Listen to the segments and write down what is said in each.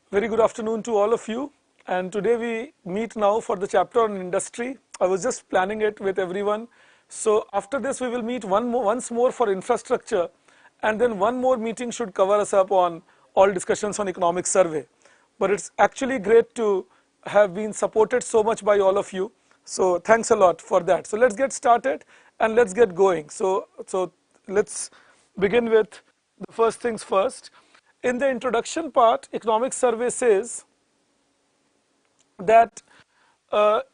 Very good afternoon to all of you, and today we meet now for the chapter on industry. I was just planning it with everyone. So after this we will meet once more for infrastructure, and then one more meeting should cover us up on all discussions on economic survey. But it's actually great to have been supported so much by all of you. So thanks a lot for that. So let's get started and let's get going. So let's begin with the first things first. In the introduction part, economic survey says that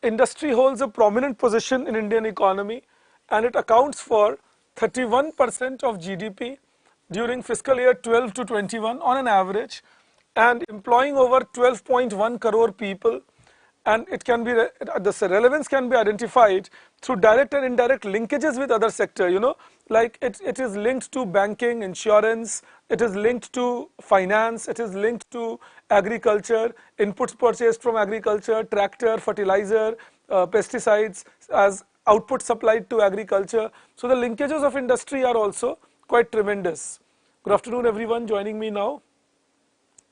industry holds a prominent position in Indian economy and it accounts for 31% of GDP during fiscal year 12 to 21 on an average, and employing over 12.1 crore people, and it can be the relevance can be identified through direct and indirect linkages with other sector, like it is linked to banking, insurance, it is linked to finance, it is linked to agriculture, inputs purchased from agriculture, tractor, fertilizer, pesticides as output supplied to agriculture. So the linkages of industry are also quite tremendous. Good afternoon everyone joining me now.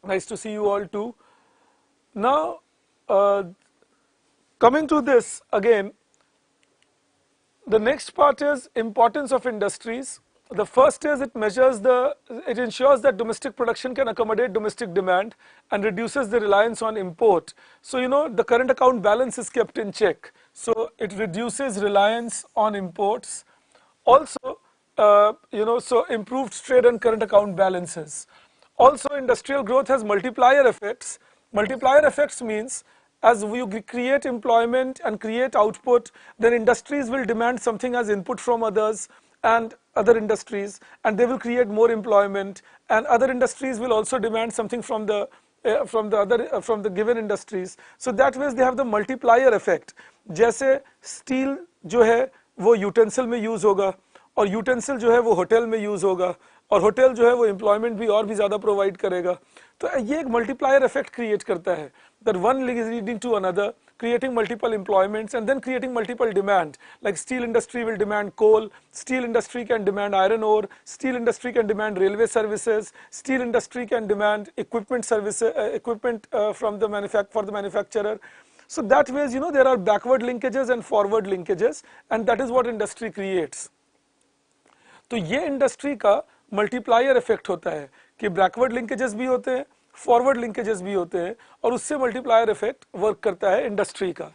Nice to see you all too. Now coming to this again, the next part is importance of industries. The first is it ensures that domestic production can accommodate domestic demand and reduces the reliance on import. So the current account balance is kept in check. So it reduces reliance on imports. Also, so improved trade and current account balances. Also, industrial growth has multiplier effects. Multiplier effects means as we create employment and create output, then industries will demand something as input from others and other industries, and they will create more employment, and other industries will also demand something from the given industries. So that way they have the multiplier effect. जैसे steel जो है वो utensil में use होगा, और utensil जो है वो hotel में use होगा, और होटल जो है वो एम्प्लॉयमेंट भी और भी ज़्यादा प्रोवाइड करेगा. तो ये एक मल्टीप्लायर इफेक्ट क्रिएट करता है, that one is leading to another, creating multiple employments and then creating multiple demand. Like steel industry will demand coal, steel industry can demand iron ore, steel industry can demand railway services, steel industry can demand equipment services, for the manufacturer. So that ways there are backward linkages and forward linkages, and that is what industry creates. तो ये industry का multiplier effect होता है कि backward linkages भी होते हैं, forward linkages भी होते हैं, और उससे मल्टीप्लायर इफेक्ट वर्क करता है इंडस्ट्री का.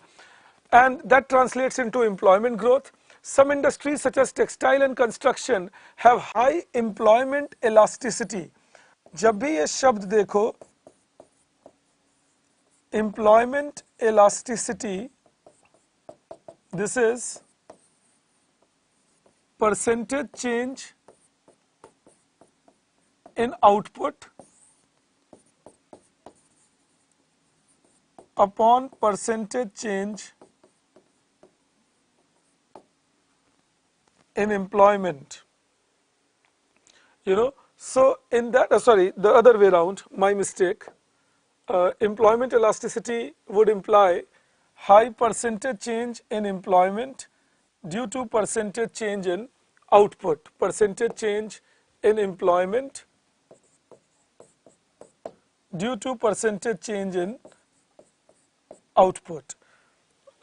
And that translates into employment growth. Some industries such as textile and construction have high employment elasticity. जब भी ये शब्द देखो employment elasticity, this is percentage change in output upon percentage change in employment. So in that, sorry, the other way around, my mistake. Employment elasticity would imply high percentage change in employment due to percentage change in output, percentage change in employment due to percentage change in output.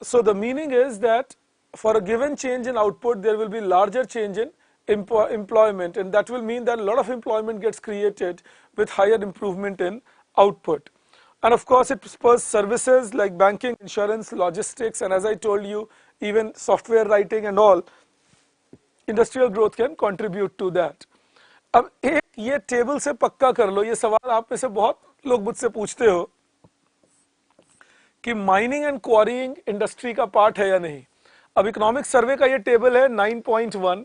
So the meaning is that for a given change in output, there will be larger change in employment, and that will mean that a lot of employment gets created with higher improvement in output. And of course, it spurs services like banking, insurance, logistics, and as I told you, even software writing and all, industrial growth can contribute to that. अब एक ये table से पक्का कर लो, ये सवाल आप में से बहुत लोग मुझसे पूछते हो कि माइनिंग एंड क्वारीइंग इंडस्ट्री का पार्ट है या नहीं. अब इकोनॉमिक सर्वे का ये टेबल है 9.1.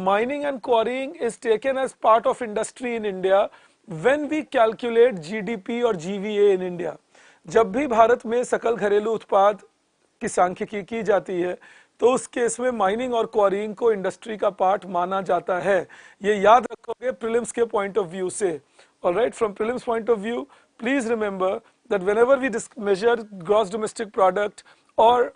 Mining and quarrying is taken as part of industry in India when we calculate GDP और जीवीए इन इंडिया. जब भी भारत में सकल घरेलू उत्पाद की सांख्यिकी की जाती है तो उस केस में माइनिंग और क्वारीइंग को इंडस्ट्री का पार्ट माना जाता है. ये याद रखोगे प्रीलिम्स के पॉइंट ऑफ व्यू से. Alright, from prelims point of view, please remember that whenever we measure gross domestic product or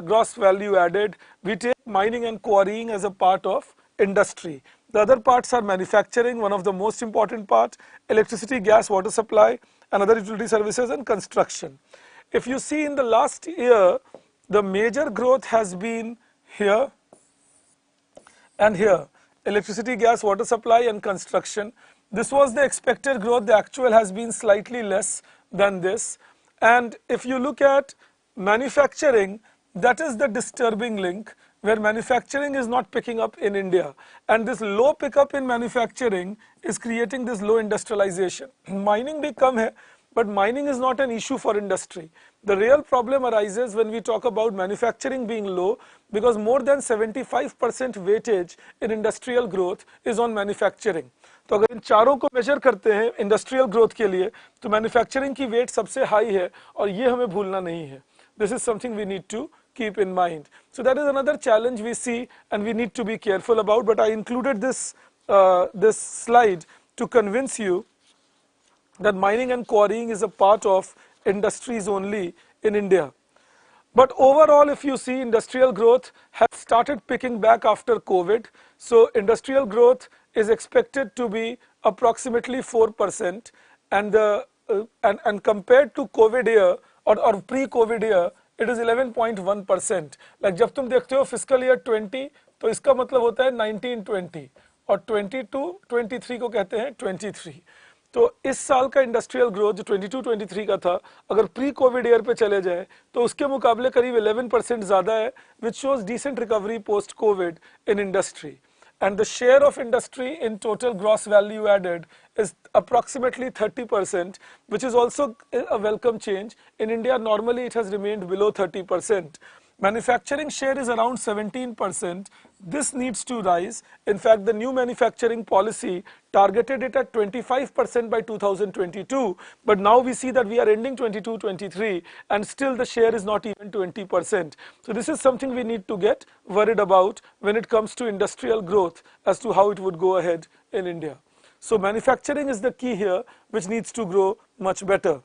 gross value added, we take mining and quarrying as a part of industry. The other parts are manufacturing, one of the most important part, electricity, gas, water supply, and other utility services and construction. If you see in the last year, the major growth has been here and here, electricity, gas, water supply and construction. This was the expected growth, the actual has been slightly less than this. And if you look at manufacturing, that is the disturbing link, where manufacturing is not picking up in India. And this low pickup in manufacturing is creating this low industrialization. Mining bhi kam hai, but mining is not an issue for industry. The real problem arises when we talk about manufacturing being low, because more than 75% weightage in industrial growth is on manufacturing. तो अगर इन चारों को major करते हैं industrial growth के लिए, तो manufacturing की वेट सबसे हाई है, और ये हमें भूलना नहीं है. This is something we need to keep in mind. So that is another challenge we see and we need to be careful about, but I included this slide to convince you that mining and quarrying is a part of industries only in India. But overall, if you see, industrial growth has started picking back after COVID. So industrial growth is expected to be approximately 4%, and compared to COVID year or pre-COVID year, it is 11.1%. Like जब तुम देखते हो fiscal year 20, तो इसका मतलब होता है 19-20, और 22-23 को कहते हैं 23. तो इस साल का इंडस्ट्रियल ग्रोथ जो 22-23 का था, अगर प्री कोविड ईयर पे चले जाए तो उसके मुकाबले करीब 11% ज़्यादा है, which shows decent recovery post COVID in industry. And the share of industry in total gross value added is approximately 30%, which is also a welcome change. In India, normally it has remained below 30%. Manufacturing share is around 17%. This needs to rise. In fact, the new manufacturing policy targeted it at 25% by 2022. But now we see that we are ending 22-23 and still the share is not even 20%. So this is something we need to get worried about when it comes to industrial growth as to how it would go ahead in India. So manufacturing is the key here, which needs to grow much better.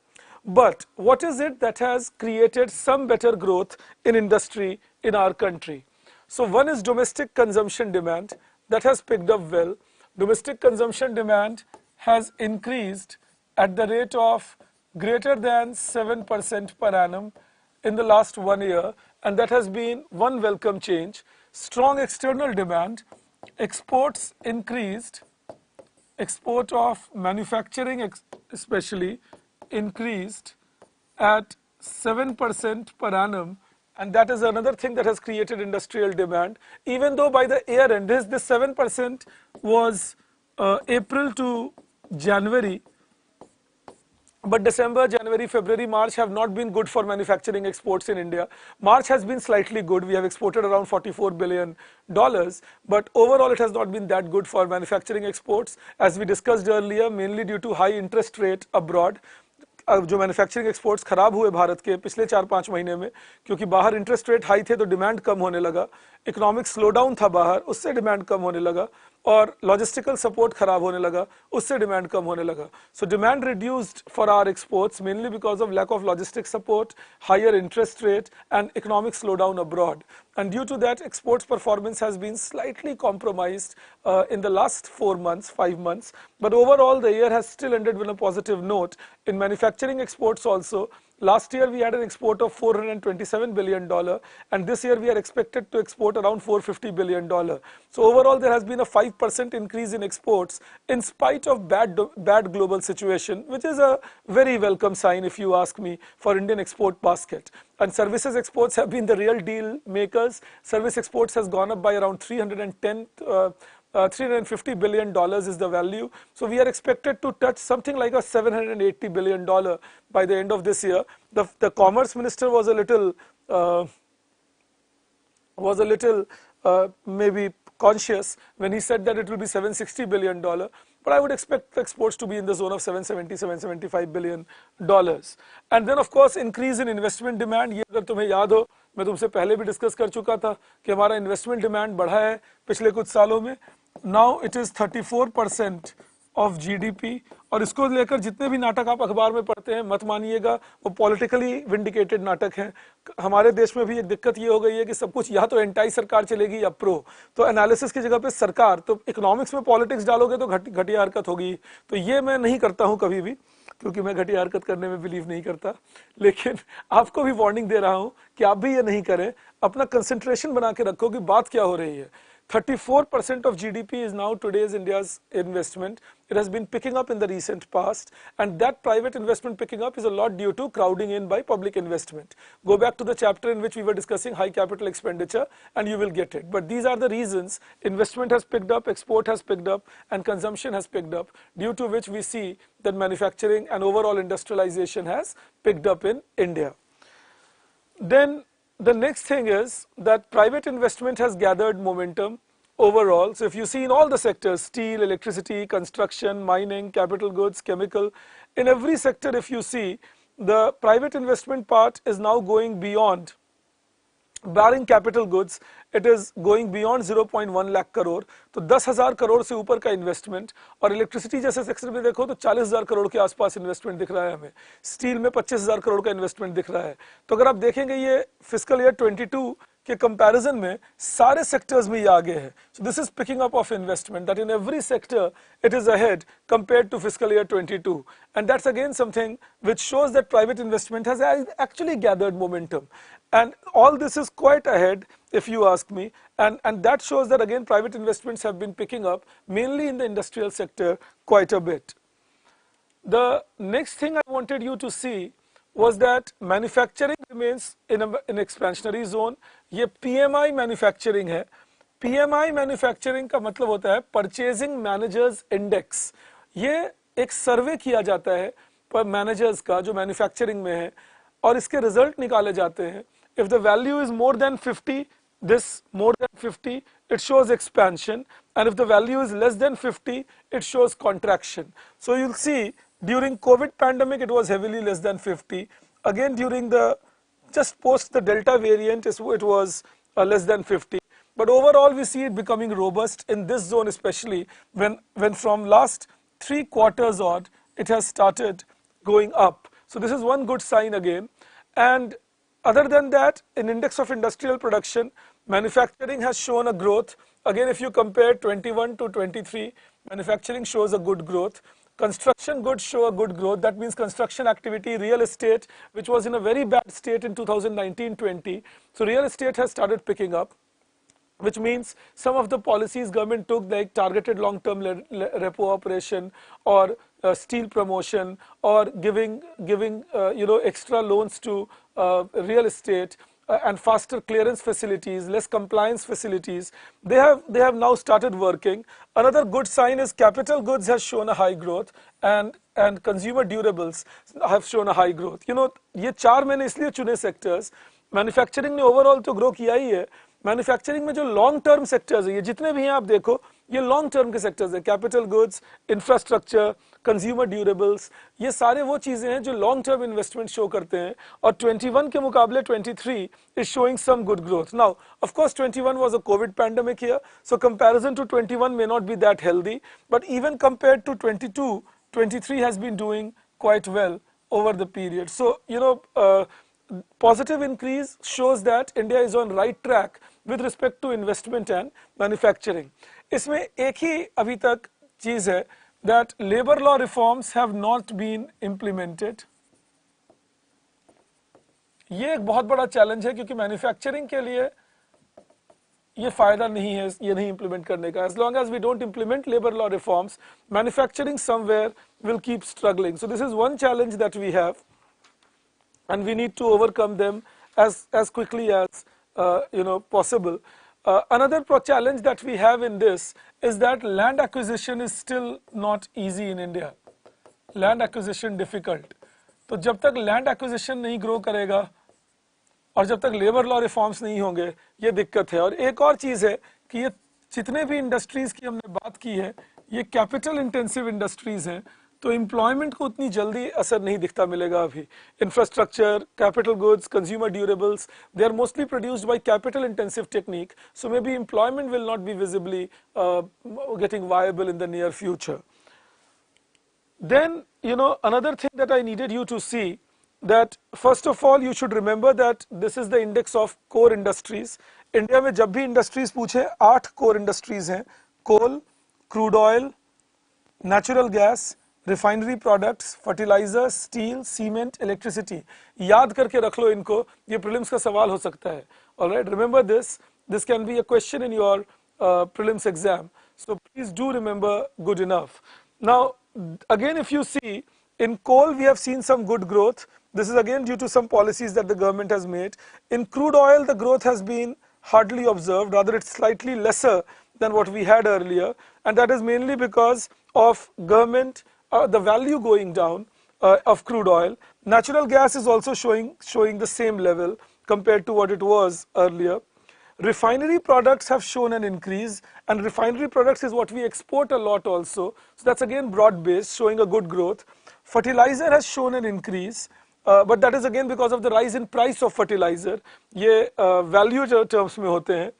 But what is it that has created some better growth in industry in our country? So one is domestic consumption demand that has picked up well. Domestic consumption demand has increased at the rate of greater than 7% per annum in the last 1 year, and that has been one welcome change. Strong external demand, exports increased, export of manufacturing especially increased at 7% per annum, and that is another thing that has created industrial demand, even though by the year end, this 7% was April to January, but December, January, February, March have not been good for manufacturing exports in India. March has been slightly good. We have exported around $44 billion, but overall it has not been that good for manufacturing exports, as we discussed earlier, mainly due to high interest rate abroad. जो manufacturing exports खराब हुए भारत के पिछले 4-5 महीने में, क्योंकि बाहर interest rate high थे तो डिमांड कम होने लगा, इकोनॉमिक स्लोडाउन था बाहर, उससे डिमांड कम होने लगा, और लॉजिस्टिकल सपोर्ट खराब होने लगा, उससे डिमांड कम होने लगा. So demand reduced for our exports mainly because of lack of logistic support, higher interest rate and economic slowdown abroad. And due to that, exports performance has been slightly compromised in the last 4 months, 5 months. But overall, the year has still ended with a positive note. In manufacturing exports also, last year we had an export of $427 billion, and this year we are expected to export around $450 billion. So overall, there has been a 5% increase in exports in spite of bad global situation, which is a very welcome sign, if you ask me, for Indian export basket. And services exports have been the real deal makers. Service exports has gone up by around $350 billion is the value. So we are expected to touch something like a $780 billion by the end of this year. The commerce minister was a little maybe conscious when he said that it will be $760 billion. But I would expect the exports to be in the zone of $770-775 billion. And then of course increase in investment demand. ये अगर तुम्हें याद हो, मैं तुमसे पहले भी discuss कर चुका था कि हमारा इन्वेस्टमेंट डिमांड बढ़ा है पिछले कुछ सालों में. Now it is 34% of GDP, और इसको लेकर जितने भी नाटक आप अखबार में पढ़ते हैं मत मानिएगा, वो पॉलिटिकली विंडिकेटेड नाटक हैं. हमारे देश में भी एक दिक्कत ये हो गई है कि सब कुछ या तो एंटी सरकार चलेगी या प्रो. तो एनालिसिस की जगह पे सरकार, तो इकोनॉमिक्स में पॉलिटिक्स डालोगे तो घटिया हरकत होगी. तो ये मैं नहीं करता हूं कभी भी. क्योंकि मैं घटिया हरकत करने में बिलीव नहीं करता, लेकिन आपको भी वार्निंग दे रहा हूं कि आप भी ये नहीं करें, अपना कंसंट्रेशन बना के रखो कि बात क्या हो रही है। 34% of GDP is now today's India's investment. It has been picking up in the recent past, and that private investment picking up is a lot due to crowding in by public investment. Go back to the chapter in which we were discussing high capital expenditure and you will get it. But these are the reasons investment has picked up, export has picked up, and consumption has picked up, due to which we see that manufacturing and overall industrialization has picked up in India. Then the next thing is that private investment has gathered momentum overall. So if you see in all the sectors, steel, electricity, construction, mining, capital goods, chemical, in every sector if you see, the private investment part is now going beyond, barring capital goods, it is going beyond 0.1 lakh crore. तो 10,000 करोड़ से ऊपर का investment, और electricity जैसे sector में देखो तो 40,000 करोड़ के आसपास इन्वेस्टमेंट दिख रहा है हमें, स्टील में 25,000 करोड़ का इन्वेस्टमेंट दिख रहा है। तो अगर आप देखेंगे ये फिस्कल ईयर 22 के कंपैरिजन में सारे सेक्टर्स में ये आगे है। So this is picking up of investment that in every sector it is ahead compared to fiscal year 22, and that's again something which shows that private investment has actually gathered momentum, and all this is quite ahead if you ask me, and that shows that again private investments have been picking up mainly in the industrial sector quite a bit. The next thing I wanted you to see was that manufacturing remains in an expansionary zone. ये PMI manufacturing है। PMI manufacturing का मतलब होता है Purchasing Managers Index। ये एक सर्वे किया जाता है पर मैनेजर्स का जो मैन्युफैक्चरिंग में है, और इसके रिजल्ट निकाले जाते हैं। If the value is more then 50, this more than 50, it shows expansion, and if the value is less than 50, it shows contraction. So you'll see during COVID pandemic it was heavily less than 50. Again during the just post the Delta variant it was less than 50. But overall we see it becoming robust in this zone, especially when from last 3 quarters odd it has started going up. So this is one good sign again. And other than that, in index of industrial production, manufacturing has shown a growth. Again, if you compare 21 to 23, manufacturing shows a good growth. Construction goods show a good growth. That means construction activity, real estate, which was in a very bad state in 2019-20. So real estate has started picking up, which means some of the policies government took, like targeted long-term repo operation, or steel promotion, or giving extra loans to real estate, and faster clearance facilities, less compliance facilities, they have now started working. Another good sign is capital goods has shown a high growth, and consumer durables have shown a high growth. ये 4 मैंने इसलिए चुने sectors. Manufacturing ने overall तो grow किया ही है। Manufacturing में जो लॉन्ग टर्म सेक्टर्स है, ये जितने भी हैं आप देखो, ये लॉन्ग टर्म के सेक्टर्स हैं। Capital goods, infrastructure, consumer durables, ये सारे वो चीजें हैं जो लॉन्ग टर्म इन्वेस्टमेंट शो करते हैं। और 21 के मुकाबले 23 is showing some good growth. Now of course 21 was a COVID pandemic year, so comparison to 21 may not be that healthy, but even compared to 22, 23 has been doing quite well over the period. So positive increase shows that India is on right track with respect to investment and manufacturing. इसमें एक ही अभी तक चीज है, that labor law reforms have not been implemented. ये एक बहुत बड़ा चैलेंज है, क्योंकि मैन्युफैक्चरिंग के लिए ये फायदा नहीं है ये नहीं इंप्लीमेंट करने का. As long as we don't implement labor law reforms, manufacturing somewhere will keep struggling. So this is one challenge that we have, and we need to overcome them as quickly as possible. Another challenge that we have in this is that land acquisition is still not easy in India. Land acquisition difficult. तो जब तक land acquisition नहीं grow करेगा और जब तक labour law reforms नहीं होंगे, ये दिक्कत है. और एक और चीज है कि ये जितने भी इंडस्ट्रीज की हमने बात की है, ये कैपिटल इंटेंसिव इंडस्ट्रीज हैं, तो एम्प्लॉयमेंट को उतनी जल्दी असर नहीं दिखता मिलेगा अभी. Infrastructure, capital goods, consumer durables, they are mostly produced by capital intensive technique, so maybe employment will not be visibly getting viable in the near future. Then another thing that I needed you to see, that first of all you should remember that this is the index of core industries. India में जब भी industries पूछे 8 core industries हैं: coal, crude oil, natural gas, refinery products, fertiliser, steel, cement, electricity. याद करके रख लो इनको, ये प्रीलिम्स का सवाल हो सकता है। Alright, remember this can be a question in your prelims exam, so please do remember good enough. Now again, if you see, in coal we have seen some good growth. This is again due to some policies that the government has made. In crude oil the growth has been hardly observed, rather it's slightly lesser than what we had earlier, and that is mainly because of government, the value going down of crude oil. Natural gas is also showing the same level compared to what it was earlier. Refinery products have shown an increase, and refinery products is what we export a lot also, so that's again broad based, showing a good growth. Fertilizer has shown an increase, but that is again because of the rise in price of fertilizer. ये value terms में होते हैं.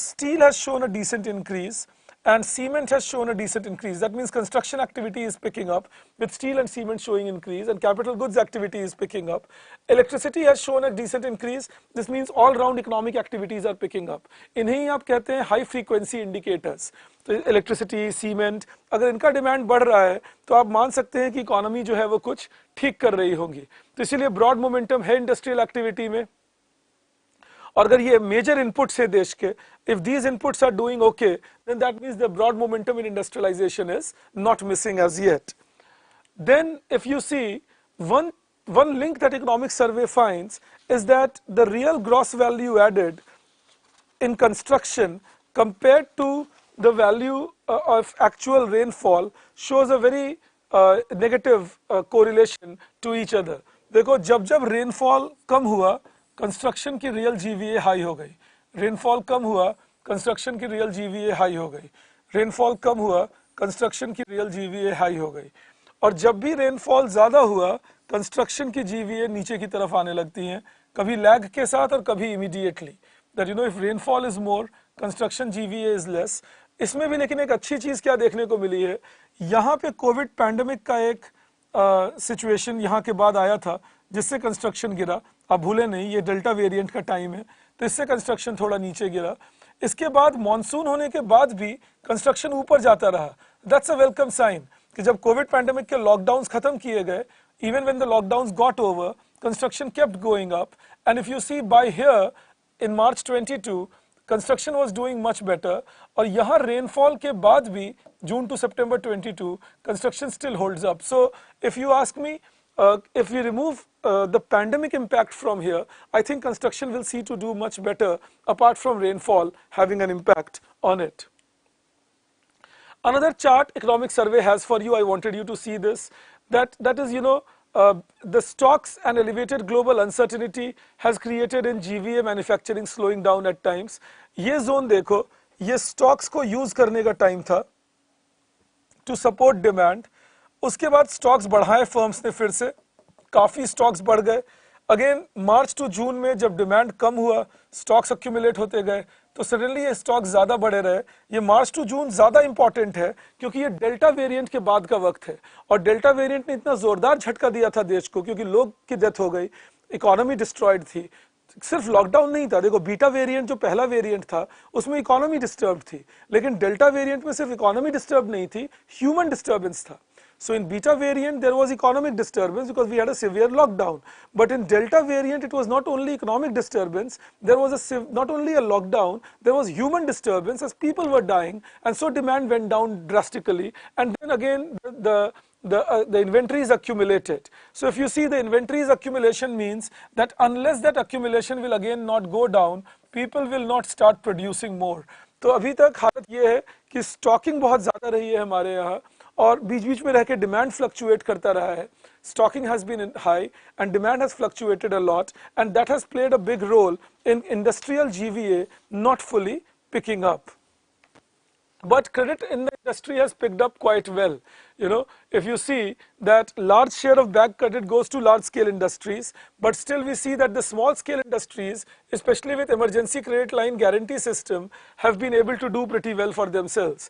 Steel has shown a decent increase, and cement has shown a decent increase. That means construction activity is picking up, with steel and cement showing increase, and capital goods activity is picking up. Electricity has shown a decent increase. This means all round economic activities are picking up. इन्हें आप कहते हैं high frequency indicators. तो electricity, cement, अगर इनका demand बढ़ रहा है तो आप मान सकते हैं कि इकोनॉमी जो है वो कुछ ठीक कर रही होगी। तो इसीलिए ब्रॉड मोमेंटम है इंडस्ट्रियल एक्टिविटी में। और अगर ये मेजर इनपुट्स है देश के, if these inputs are doing okay, then that means the broad momentum in industrialization is not missing as yet. Then if you see, one link that economic survey finds is that the real gross value added in construction compared to the value of actual rainfall shows a very negative correlation to each other. देखो, जब rainfall कम हुआ, construction की real GVA high हो गई। Rainfall कम हुआ, construction की real GVA high हो गई। रेनफॉल कम हुआ, कंस्ट्रक्शन की रियल जीवीए हाई हो गई। और जब भी रेनफॉल ज़्यादा हुआ, कंस्ट्रक्शन की जीवीए नीचे की तरफ आने लगती हैं, कभी लैग के साथ और कभी immediately. That you know, if rainfall is more, construction GVA is less. इसमें भी लेकिन एक अच्छी चीज़ क्या देखने को मिली है, यहाँ पे कोविड पैंडमिक का एक सिचुएशन यहाँ के बाद आया था जिससे कंस्ट्रक्शन गिरा। आप भूले नहीं, ये डेल्टा वेरिएंट का टाइम है, तो इससे कंस्ट्रक्शन थोड़ा नीचे गिरा। इसके बाद मॉनसून होने के बाद भी कंस्ट्रक्शन ऊपर जाता रहा। दैट्स अ वेलकम साइन कि जब कोविड पैंडेमिक के लॉकडाउन्स खत्म किए गए, even when the lockdowns got over, construction kept going up. And if you see by here in March 22, construction was doing much better. और यहाँ रेनफॉल के बाद भी जून टू सितंबर 22 construction still holds up. So if you ask me, if we remove the pandemic impact from here, I think construction will see to do much better apart from rainfall having an impact on it. Another chart economic survey has for you, I wanted you to see this, that is, you know, the stocks and elevated global uncertainty has created in GVA manufacturing slowing down at times. ये zone देखो, ये stocks को use करने का time था to support demand. उसके बाद stocks बढ़ाए फर्म्स ने, फिर से काफ़ी स्टॉक्स बढ़ गए। अगेन मार्च टू जून में जब डिमांड कम हुआ, स्टॉक्स अक्यूमुलेट होते गए, तो सडनली ये स्टॉक्स ज़्यादा बढ़े रहे। ये मार्च टू जून ज़्यादा इंपॉर्टेंट है क्योंकि ये डेल्टा वेरिएंट के बाद का वक्त है, और डेल्टा वेरिएंट ने इतना ज़ोरदार झटका दिया था देश को क्योंकि लोग की डेथ हो गई, इकोनॉमी डिस्ट्रॉयड थी। सिर्फ लॉकडाउन नहीं था, देखो बीटा वेरिएंट जो पहला वेरिएंट था उसमें इकोनॉमी डिस्टर्ब थी, लेकिन डेल्टा वेरिएंट में सिर्फ इकोनॉमी डिस्टर्ब नहीं थी, ह्यूमन डिस्टर्बेंस था। So in beta variant there was economic disturbance because we had a severe lockdown, but in delta variant it was not only economic disturbance, there was not only a lockdown, there was human disturbance as people were dying, and so demand went down drastically, and then again the inventories accumulated. So if you see, the inventories accumulation means that unless that accumulation will again not go down, people will not start producing more. तो अभी तक हालत ये है कि stocking बहुत ज़्यादा रही है हमारे यहाँ, और बीच बीच में रह के डिमांड फ्लक्चुएट करता रहा है। Stocking has been high and demand has fluctuated a lot, and that has played a big role in industrial GVA not fully picking up. But credit in the industry has picked up quite well. You know, if you see that large share of bag credit goes to large scale industries, but still we see that the small scale industries, especially with emergency credit line guarantee system, have been able to do pretty well for themselves.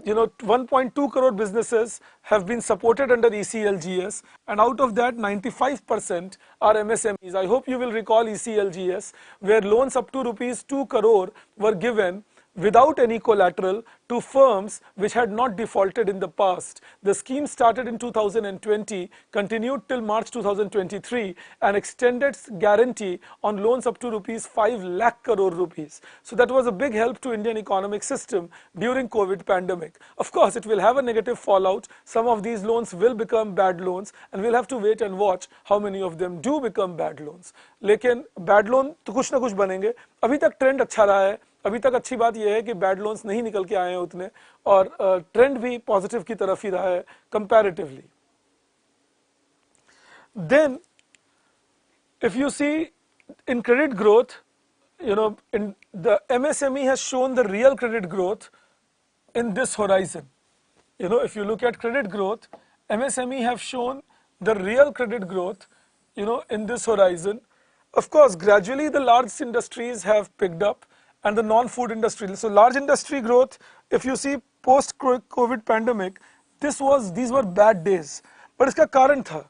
You know, 1.2 crore businesses have been supported under 𝐂𝐥𝐤𝐿, and out of that 95% are MSMEs. I hope you will recall 𝐂𝐤𝐿, where loans up to rupees 2 crore were given without any collateral to firms which had not defaulted in the past. The scheme started in 2020, continued till March 2023 and extended guarantee on loans up to rupees 5 lakh crore rupees. So that was a big help to Indian economic system during COVID pandemic. Of course, it will have a negative fallout. Some of these loans will become bad loans and we'll have to wait and watch how many of them do become bad loans. लेकिन bad loan तो कुछ ना कुछ बनेंगे. अभी तक trend अच्छा रहा है. अभी तक अच्छी बात यह है कि बैड लोन्स नहीं निकल के आए हैं उतने और ट्रेंड भी पॉजिटिव की तरफ ही रहा है comparatively. Then if you see in credit growth, in the MSME has shown the real credit growth in this horizon. If you look at credit growth, MSME have shown the real credit growth, in this horizon. Of course, gradually the large industries have picked up and the non-food industry. So large industry growth, if you see post-COVID pandemic, these were bad days. But इसका कारण था,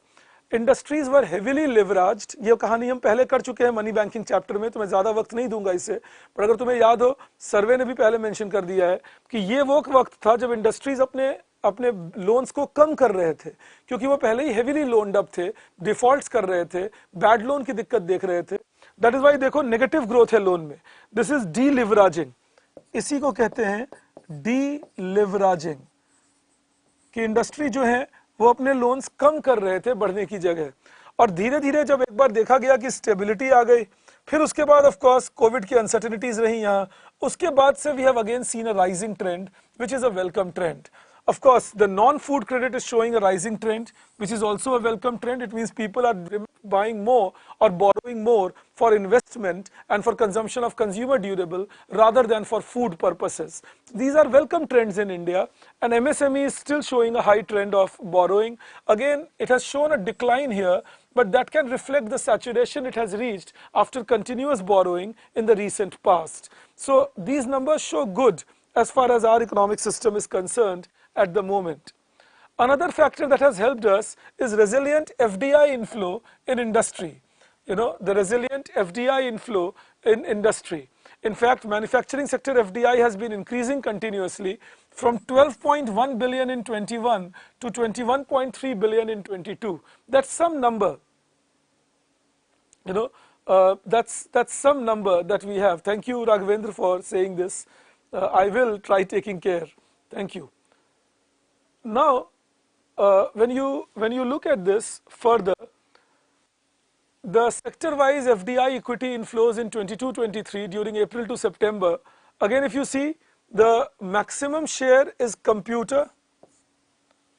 industries वर heavily leveraged. ये कहानी हम पहले कर चुके हैं मनी बैंकिंग चैप्टर में, तो मैं ज़्यादा वक्त नहीं दूंगा इसे. पर अगर तुम्हें याद हो, सर्वे ने भी पहले मेंशन कर दिया है कि ये वो वक्त था जब इंडस्ट्रीज अपने लोन्स को कम कर रहे थे, क्योंकि वो पहले ही हेविली लोन्ड अप थे, डिफॉल्ट्स कर रहे थे, बैड लोन की दिक्कत देख रहे थे. दैट इज वाई देखो नेगेटिव ग्रोथ है लोन में. This is D leveraging. इसी को कहते हैं डी लिवरेजिंग, कि इंडस्ट्री जो है वो अपने लोन्स कम कर रहे थे बढ़ने की जगह. और धीरे धीरे जब एक बार देखा गया कि स्टेबिलिटी आ गई, फिर उसके बाद ऑफ कोर्स कोविड की अनसर्टेनिटीज रही यहाँ, उसके बाद से we have again seen a rising trend which is a welcome trend. Of course, the non-food credit is showing a rising trend, which is also a welcome trend. It means people are buying more or borrowing more for investment and for consumption of consumer durable rather than for food purposes. These are welcome trends in India, and MSME is still showing a high trend of borrowing. Again, it has shown a decline here, but that can reflect the saturation it has reached after continuous borrowing in the recent past. So these numbers show good as far as our economic system is concerned at the moment. Another factor that has helped us is resilient FDI inflow in industry. The resilient FDI inflow in industry. In fact, manufacturing sector FDI has been increasing continuously from 12.1 billion in 21 to 21.3 billion in 22. That's some number. That's some number that we have. Thank you, Raghavendra, for saying this. I will try taking care. Thank you. Now, when you look at this further, the sector-wise FDI equity inflows in 22-23 during April to September. Again, if you see, the maximum share is computer,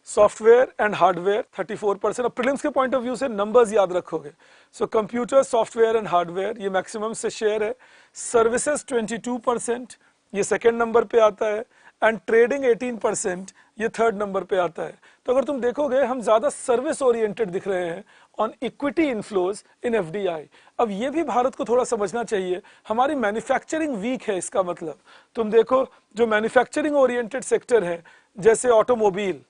software and hardware, 34%. अब prelims के point of view से numbers याद रखोगे. So computer, software and hardware ये maximum से share है. Services 22%, ये second number पे आता है. एंड ट्रेडिंग 18%, ये थर्ड नंबर पे आता है. तो अगर तुम देखोगे हम ज्यादा सर्विस ओरिएंटेड दिख रहे हैं on equity inflows in FDI. अब ये भी भारत को थोड़ा समझना चाहिए, हमारी मैन्युफैक्चरिंग वीक है. इसका मतलब तुम देखो जो मैन्युफैक्चरिंग ओरिएंटेड सेक्टर है, जैसे automobile,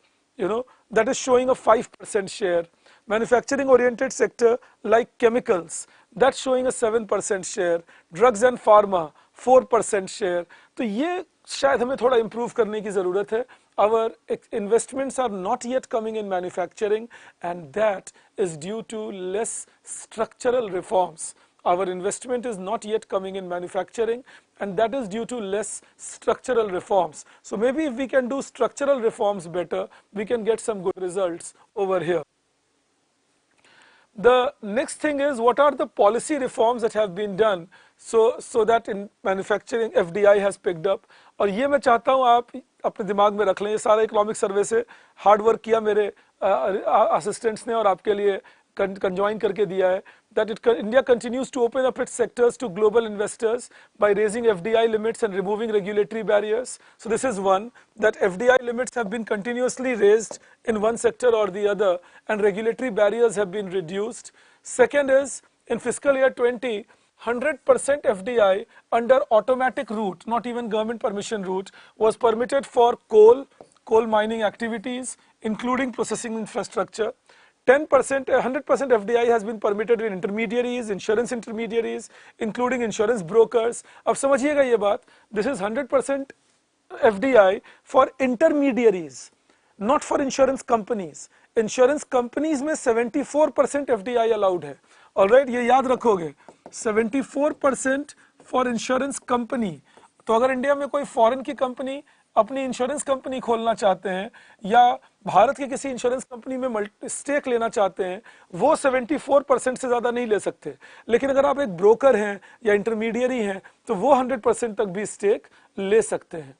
that is showing a 5% share. Manufacturing oriented sector like chemicals, that showing a 7% share. Drugs and pharma 4% share. तो ये शायद हमें थोड़ा इंप्रूव करने की जरूरत है. Our investments are not yet coming in manufacturing, and that is due to less structural reforms. Our investment is not yet coming in manufacturing, and that is due to less structural reforms. So maybe if we can do structural reforms better, we can get some good results over here. The next thing is, what are the policy reforms that have been done so that in manufacturing FDI has picked up. और ये मैं चाहता हूँ आप अपने दिमाग में रख लें. ये सारा इकोनॉमिक सर्वे से हार्ड वर्क किया मेरे असिस्टेंट्स ने और आपके लिए conjoin करके दिया है. That India continues to open up its sectors to global investors by raising FDI limits and removing regulatory barriers. So this is one, that FDI limits have been continuously raised in one sector or the other, and regulatory barriers have been reduced. Second is, in fiscal year 20, 100% FDI under automatic route, not even government permission route, was permitted for coal mining activities, including processing infrastructure. 10%, 100% FDI has been permitted in intermediaries, insurance intermediaries, including insurance brokers. अब समझिएगा ये बात, this is 100% FDI for intermediaries, not for insurance companies. Insurance companies में 74% FDI allowed है. Alright, ये याद रखोगे, 74% for insurance company. तो अगर इंडिया में कोई फॉरेन की कंपनी अपनी इंश्योरेंस कंपनी खोलना चाहते हैं या भारत की किसी इंश्योरेंस कंपनी में स्टेक लेना चाहते हैं, वो 74% से ज़्यादा नहीं ले सकते. लेकिन अगर आप एक ब्रोकर हैं या इंटरमीडियरी हैं तो वो 100% तक भी स्टेक ले सकते हैं.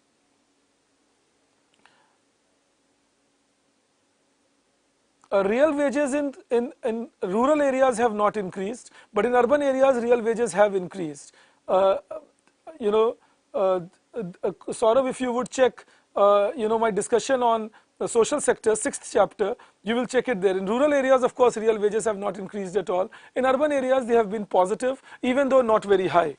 Real wages in rural areas have not increased, but in urban areas real wages have increased. Saurav, if you would check, my discussion on the social sector, 6th chapter, you will check it there. In rural areas, of course, real wages have not increased at all. In urban areas, they have been positive, even though not very high.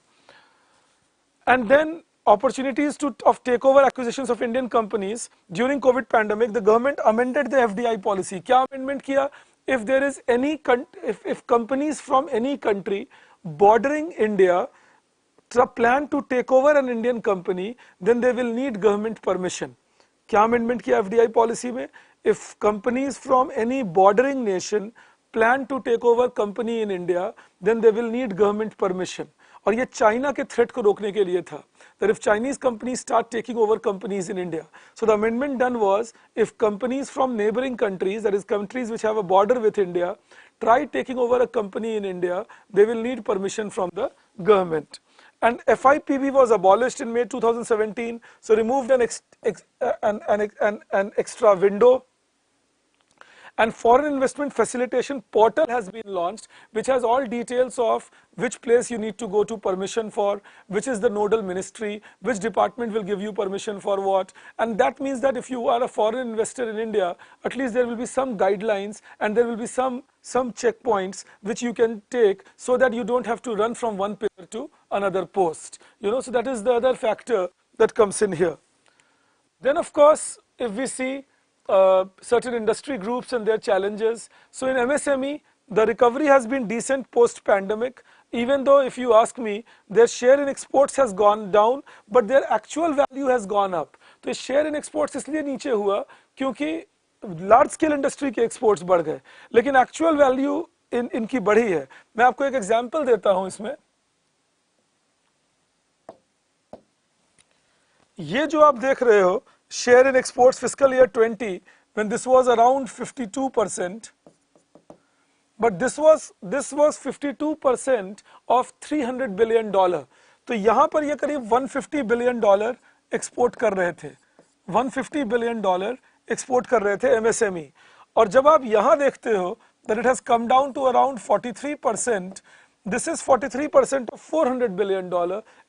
And then opportunities of takeover acquisitions of Indian companies during COVID pandemic, the government amended the FDI policy. क्या amendment किया? If there is any, if companies from any country bordering India plan to take over an Indian company, then they will need government permission. क्या amendment किया FDI policy में? If companies from any bordering nation plan to take over company in India, then they will need government permission. और ये China के threat को रोकने के लिए था, that if Chinese companies start taking over companies in India. So the amendment done was, if companies from neighboring countries, that is countries which have a border with India, try taking over a company in India, they will need permission from the government. And FIPB was abolished in May 2017, so removed an extra window. And foreign investment facilitation portal has been launched, which has all details of which place you need to go to permission for, which is the nodal ministry, which department will give you permission for what. And that means that if you are a foreign investor in India, at least there will be some guidelines and there will be some checkpoints which you can take so that you don't have to run from one pillar to another post. So that is the other factor that comes in here. Then of course, if we see certain industry groups and their challenges. So in MSME, the recovery has been decent post-pandemic, even though if you ask me, their share in exports has gone down, but their actual value has gone up. तो share in exports इसलिए नीचे हुआ क्योंकि large scale industry के exports बढ़ गए, लेकिन actual value इनकी बढ़ी है. मैं आपको एक example देता हूँ इसमें. ये जो आप देख रहे हो, share in exports fiscal year 20, when this was around 52%, but this was 52% of $300 billion. तो यहाँ पर ये करीब $150 billion एक्सपोर्ट कर रहे थे, $150 billion एक्सपोर्ट कर रहे थे MSME. और जब आप यहाँ देखते हो that it has come down to around 43%. This is 43% of $400 billion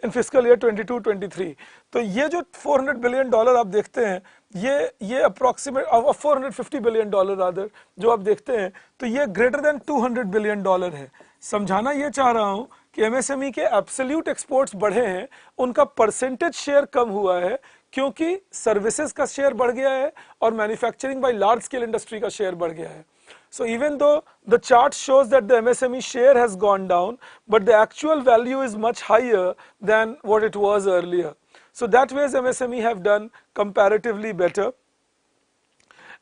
in fiscal year 22-23. तो ये जो $400 billion आप देखते हैं, ये approximate of $450 billion rather जो आप देखते हैं, तो ये greater than $200 billion है. समझाना ये चाह रहा हूँ कि MSME के absolute exports बढ़े हैं, उनका percentage share कम हुआ है क्योंकि services का share बढ़ गया है और manufacturing by large scale industry का share बढ़ गया है. So even though the chart shows that the MSME share has gone down, but the actual value is much higher than what it was earlier. So that ways MSME have done comparatively better.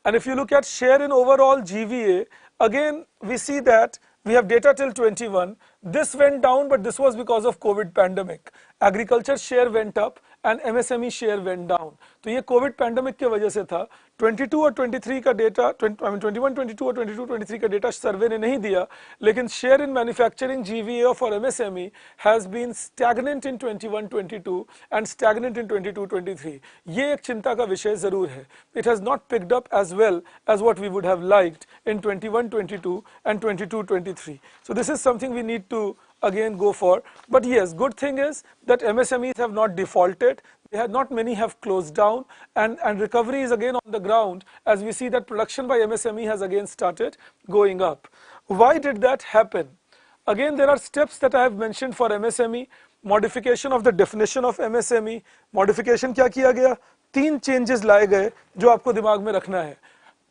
And if you look at share in overall GVA, again we see that we have data till 21. This went down, but this was because of COVID pandemic. Agriculture share went up and MSME share went down. तो ये COVID pandemic के वजह से था. 22 और 23 का data, 21, 22 और 22, 23 का डेटा सर्वे ने नहीं दिया, लेकिन share in manufacturing GVA for MSME has been stagnant in 21, 22 and stagnant in 22, 23. ये एक चिंता का विषय जरूर है. It has not picked up as well as what we would have liked in 21, 22 and 22, 23. So this is something we need to again go for. But yes, good thing is that MSMEs have not defaulted. Not many have closed down, and recovery is again on the ground as we see that production by MSME has again started going up. Why did that happen? Again, there are steps that I have mentioned for MSME. Modification of the definition of MSME. Modification क्या किया गया? 3 changes लाए गए जो आपको दिमाग में रखना है.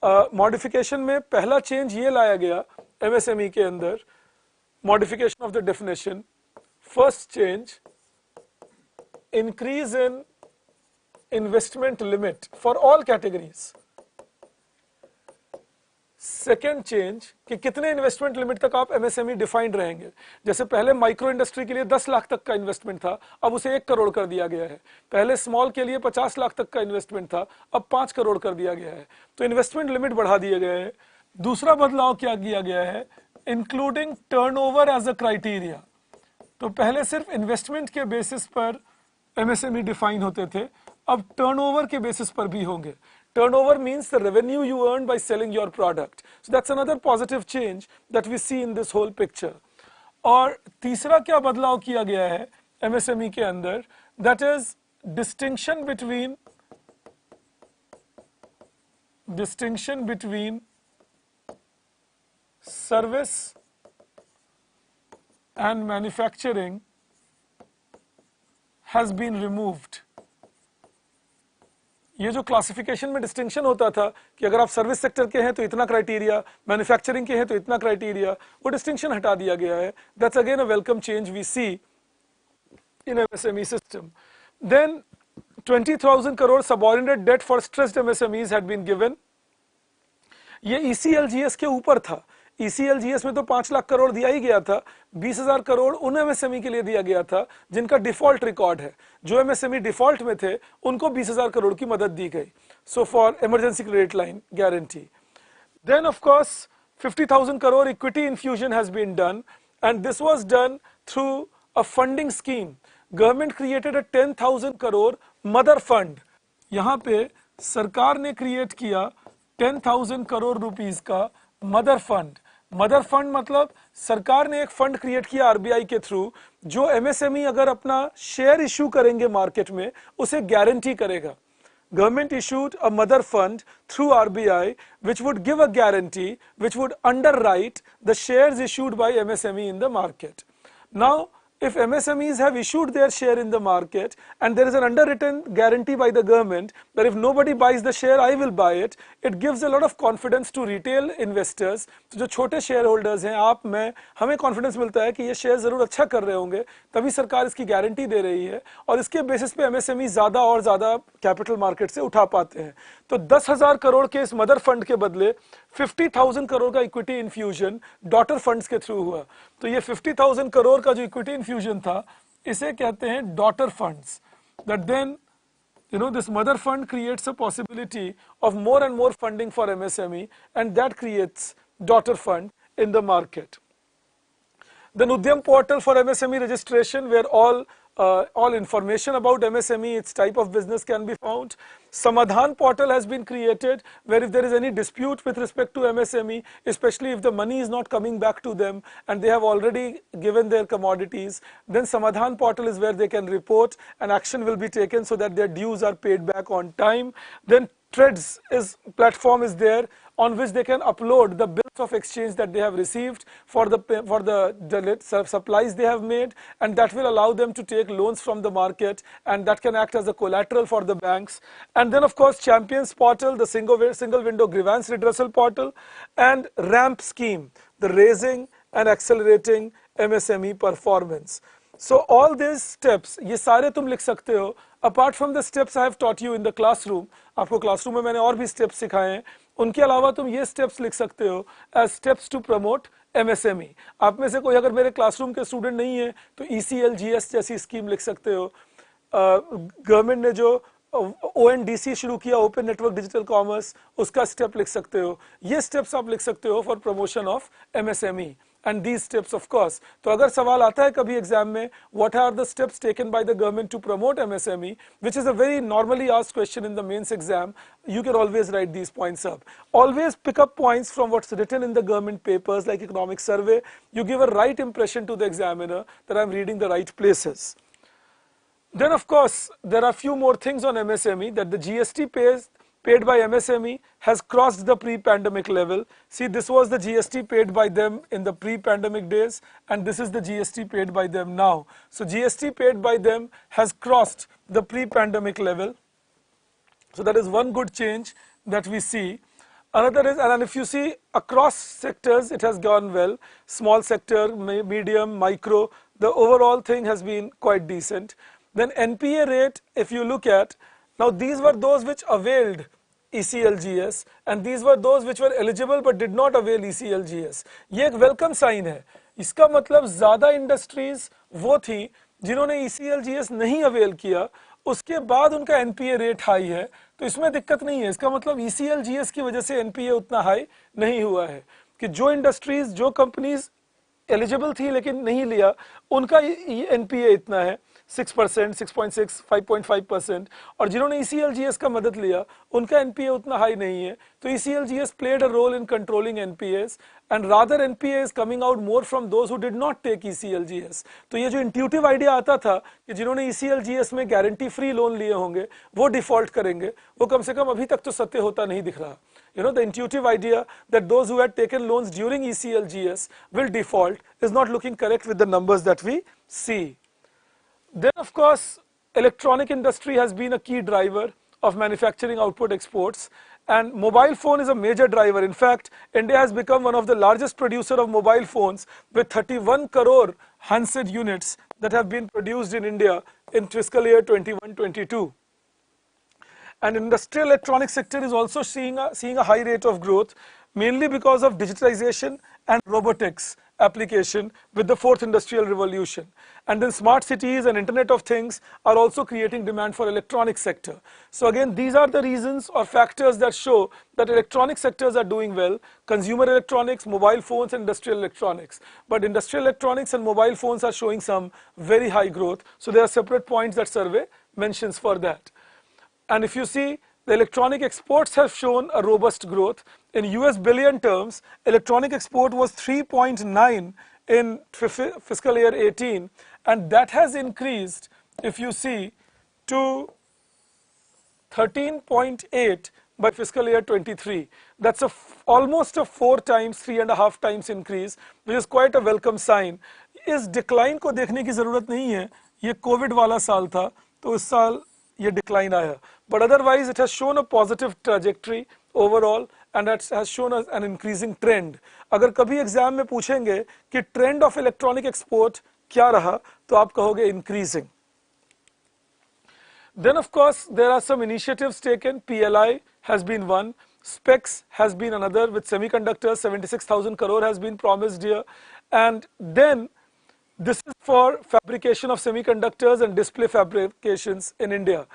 मॉडिफिकेशन में पहला चेंज ये लाया गया MSME के अंदर, modification of the definition. First change, increase in investment limit for all categories. Second change कि कितने इन्वेस्टमेंट लिमिट तक आप MSME डिफाइंड रहेंगे. जैसे पहले माइक्रो इंडस्ट्री के लिए 10 लाख तक का इन्वेस्टमेंट था, अब उसे 1 करोड़ कर दिया गया है. पहले स्मॉल के लिए 50 लाख तक का इन्वेस्टमेंट था, अब 5 करोड़ कर दिया गया है. तो इन्वेस्टमेंट लिमिट बढ़ा दिए गए हैं. दूसरा बदलाव क्या किया गया है, including turnover as a criteria. तो पहले सिर्फ इन्वेस्टमेंट के बेसिस पर MSME डिफाइन होते थे, अब टर्नओवर के बेसिस पर भी होंगे. Turnover means the revenue you earn by selling your product. So that's another positive change that we see in this whole picture. और तीसरा क्या बदलाव किया गया है MSME के अंदर, that is distinction between service and manufacturing has been removed. ये जो क्लासिफिकेशन में डिस्टिंक्शन होता था कि अगर आप सर्विस सेक्टर के हैं तो इतना क्राइटेरिया, मैन्युफैक्चरिंग के हैं तो इतना क्राइटेरिया, वो डिस्टिंक्शन हटा दिया गया है. That's again a welcome change we see in MSME system. Then 20,000 crore subordinate debt for stressed MSMEs had been given. ये ECLGS के ऊपर था. ECLGS में तो 5 लाख करोड़ दिया ही गया था, 20,000 करोड़ उन MSME के लिए दिया गया था जिनका डिफॉल्ट रिकॉर्ड है. जो MSME डिफॉल्ट में थे उनको 20,000 करोड़ की मदद दी गई. So for emergency credit line guarantee. Then of course 50,000 crore equity infusion has been done, and this was done through a funding scheme. Government created a 10,000 crore mother fund. यहाँ पे सरकार ने क्रिएट किया 10,000 crore रुपीज का mother fund. Mother fund मतलब सरकार ने एक फंड क्रिएट किया RBI के थ्रू, जो MSME अगर अपना शेयर इशू करेंगे मार्केट में उसे गारंटी करेगा. Government issued a mother fund through RBI which would give a guarantee, which would underwrite the shares issued by MSME in the market. Now, if MSMEs have issued their share in the market and there is an underwritten guarantee by the government that if nobody buys the share, I will buy it, it gives a lot of confidence to retail investors. तो जो छोटे share holders हैं, आप मैं, हमें confidence मिलता है कि ये शेयर जरूर अच्छा कर रहे होंगे, तभी सरकार इसकी गारंटी दे रही है और इसके बेसिस पे MSME ज्यादा और ज्यादा कैपिटल मार्केट से उठा पाते हैं. तो 10,000 करोड़ के इस मदर फंड के बदले 50,000 करोड़ का इक्विटी इन्फ्यूजन डॉटर फंड्स के थ्रू हुआ. तो ये 50,000 करोड़ का जो इक्विटी इन्फ्यूजन था, इसे कहते हैं daughter funds. That then this mother fund creates a possibility of more and more funding for MSME, and that creates daughter fund in the market. The Udyam portal for MSME registration, where all information about MSME, its type of business can be found. Samadhan portal has been created, where if there is any dispute with respect to MSME, especially if the money is not coming back to them and they have already given their commodities, then Samadhan portal is where they can report and action will be taken so that their dues are paid back on time. Then Trades platform is there, on which they can upload the bills of exchange that they have received for the supplies they have made, and that will allow them to take loans from the market, and that can act as a collateral for the banks. And then of course Champions portal, the single window grievance redressal portal, and RAMP scheme, the raising and accelerating MSME performance. So all these steps, ये सारे तुम लिख सकते हो. Apart from the steps I have taught you in the classroom, आपको classroom में मैंने और भी steps सिखाए हैं, उनके अलावा तुम ये steps लिख सकते हो as steps to promote MSME. आप में से कोई अगर मेरे classroom के student नहीं है तो ECLGS जैसी स्कीम लिख सकते हो. गवर्नमेंट ने जो ONDC शुरू किया, ओपन नेटवर्क डिजिटल कॉमर्स, उसका स्टेप लिख सकते हो. ये स्टेप्स आप लिख सकते हो for promotion of MSME. And these steps, of course. तो अगर सवाल आता है कभी एग्जाम में, what are the steps taken by the government to promote MSME, which is a very normally asked question in the mains exam, you can always write these points up. Always pick up points from what's written in the government papers like economic survey. You give a right impression to the examiner that I'm reading the right places. Then of course, there are few more things on MSME, that the GST paid by MSME has crossed the pre-pandemic level. See, this was the GST paid by them in the pre-pandemic days, and this is the GST paid by them now. So GST paid by them has crossed the pre-pandemic level. So that is one good change that we see. Another is, and if you see across sectors, it has gone well. Small sector, medium, micro, the overall thing has been quite decent. Then NPA rate, if you look at, now these were those which availed 𝐸𝐶𝐿GS and these were those which were eligible but did not avail 𝐸𝐶𝐿GS. ये एक welcome sign है. इसका मतलब ज़्यादा industries वो थी जिन्होंने 𝐸𝐶𝐿GS नहीं अवेल किया, उसके बाद उनका एनपीए रेट हाई है, तो इसमें दिक्कत नहीं है. इसका मतलब ईसीएलजीएस की वजह से एनपीए उतना हाई नहीं हुआ है कि जो इंडस्ट्रीज, जो कंपनीज एलिजिबल थी लेकिन नहीं लिया, उनका एनपीए इतना है 6%, 6.6, 5.5%, और जिन्होंने ईसीएलजीएस का मदद लिया उनका एनपीए उतना हाई नहीं है. तो ECLGS played a role in controlling NPS and rather NPA is coming out more from those who did not take ECLGS. तो ये जो इंट्यूटिव आइडिया आता था कि जिन्होंने ईसीएलजीएस में गारंटी फ्री लोन लिए होंगे वो डिफॉल्ट करेंगे, वो कम से कम अभी तक तो सत्य होता नहीं दिख रहा. You know, the intuitive idea that those who had taken loans during ECLGS will default is not looking correct with the numbers that we see. Then of course, electronic industry has been a key driver of manufacturing output exports, and mobile phone is a major driver. In fact, India has become one of the largest producer of mobile phones with 31 crore handset units that have been produced in India in fiscal year 21-22. And industrial electronic sector is also seeing a high rate of growth, mainly because of digitization and robotics application with the fourth industrial revolution. And then smart cities and Internet of Things are also creating demand for electronic sector. So again, these are the reasons or factors that show that electronic sectors are doing well: consumer electronics, mobile phones, and industrial electronics. But industrial electronics and mobile phones are showing some very high growth. So there are separate points that survey mentions for that. And if you see, the electronic exports have shown a robust growth. In US billion terms, electronic export was 3.9 in fiscal year 18, and that has increased, if you see, to 13.8 by fiscal year 23. That's almost a 4 times, 3.5 times increase, which is quite a welcome sign. इस decline को देखने की ज़रूरत नहीं है, ये Covid वाला साल था, तो इस साल ये decline आया. But otherwise it has shown a positive trajectory overall and it has shown us an increasing trend. अगर कभी एग्जाम में पूछेंगे कि trend of electronic export क्या रहा, तो आप कहोगे increasing. Then of course there are some initiatives taken. PLI has been one, Specs has been another, with semiconductors 76,000 crore has been promised here, and then this is for fabrication of semiconductors and display fabrications in India.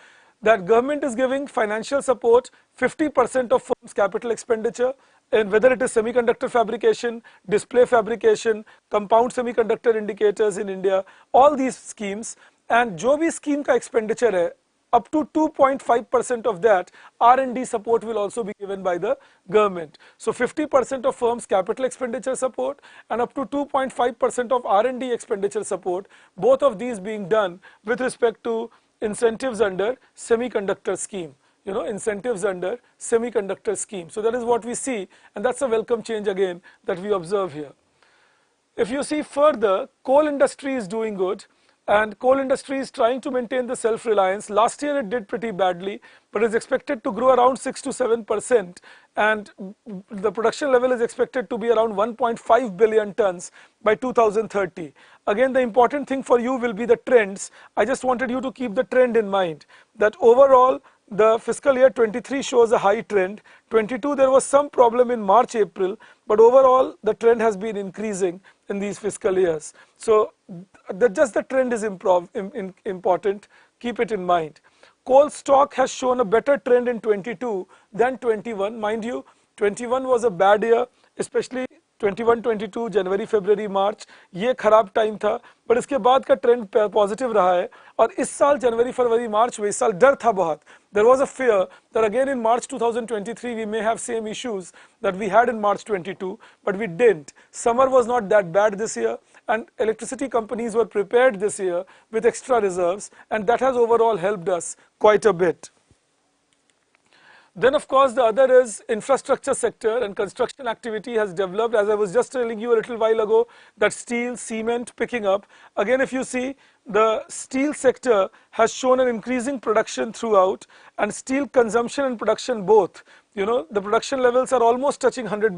That government is giving financial support, 50% of firms' capital expenditure, and whether it is semiconductor fabrication, display fabrication, compound semiconductor indicators in India, all these schemes, and जो भी scheme का expenditure है, up to 2.5% of that R&D support will also be given by the government. So 50% of firms' capital expenditure support and up to 2.5% of R&D expenditure support, both of these being done with respect to incentives under semiconductor scheme. You know, incentives under semiconductor scheme. So that is what we see, and that's a welcome change again that we observe here. If you see further, coal industry is doing good, and coal industry is trying to maintain the self-reliance. Last year it did pretty badly, but is expected to grow around 6 to 7%, and the production level is expected to be around 1.5 billion tons by 2030. Again, the important thing for you will be the trends. I just wanted you to keep the trend in mind, that overall the fiscal year 23 shows a high trend. 22 there was some problem in March, April, but overall the trend has been increasing in these fiscal years. So just the trend is important, keep it in mind. Coal stock has shown a better trend in 22 than 21. Mind you, 21 was a bad year, especially 21-22 जनवरी फरवरी मार्च ये खराब time था, but इसके बाद का trend positive रहा है. और इस साल जनवरी फरवरी मार्च में इस साल डर था बहुत. There was a fear that again in March 2023 we may have same issues that we had in March 22, but we didn't. Summer was not that bad this year, and electricity companies were prepared this year with extra reserves, and that has overall helped us quite a bit. Then of course the other is infrastructure sector, and construction activity has developed, as I was just telling you a little while ago, that steel, cement picking up. Again, if you see, the steel sector has shown an increasing production throughout, and steel consumption and production both, the production levels are almost touching $100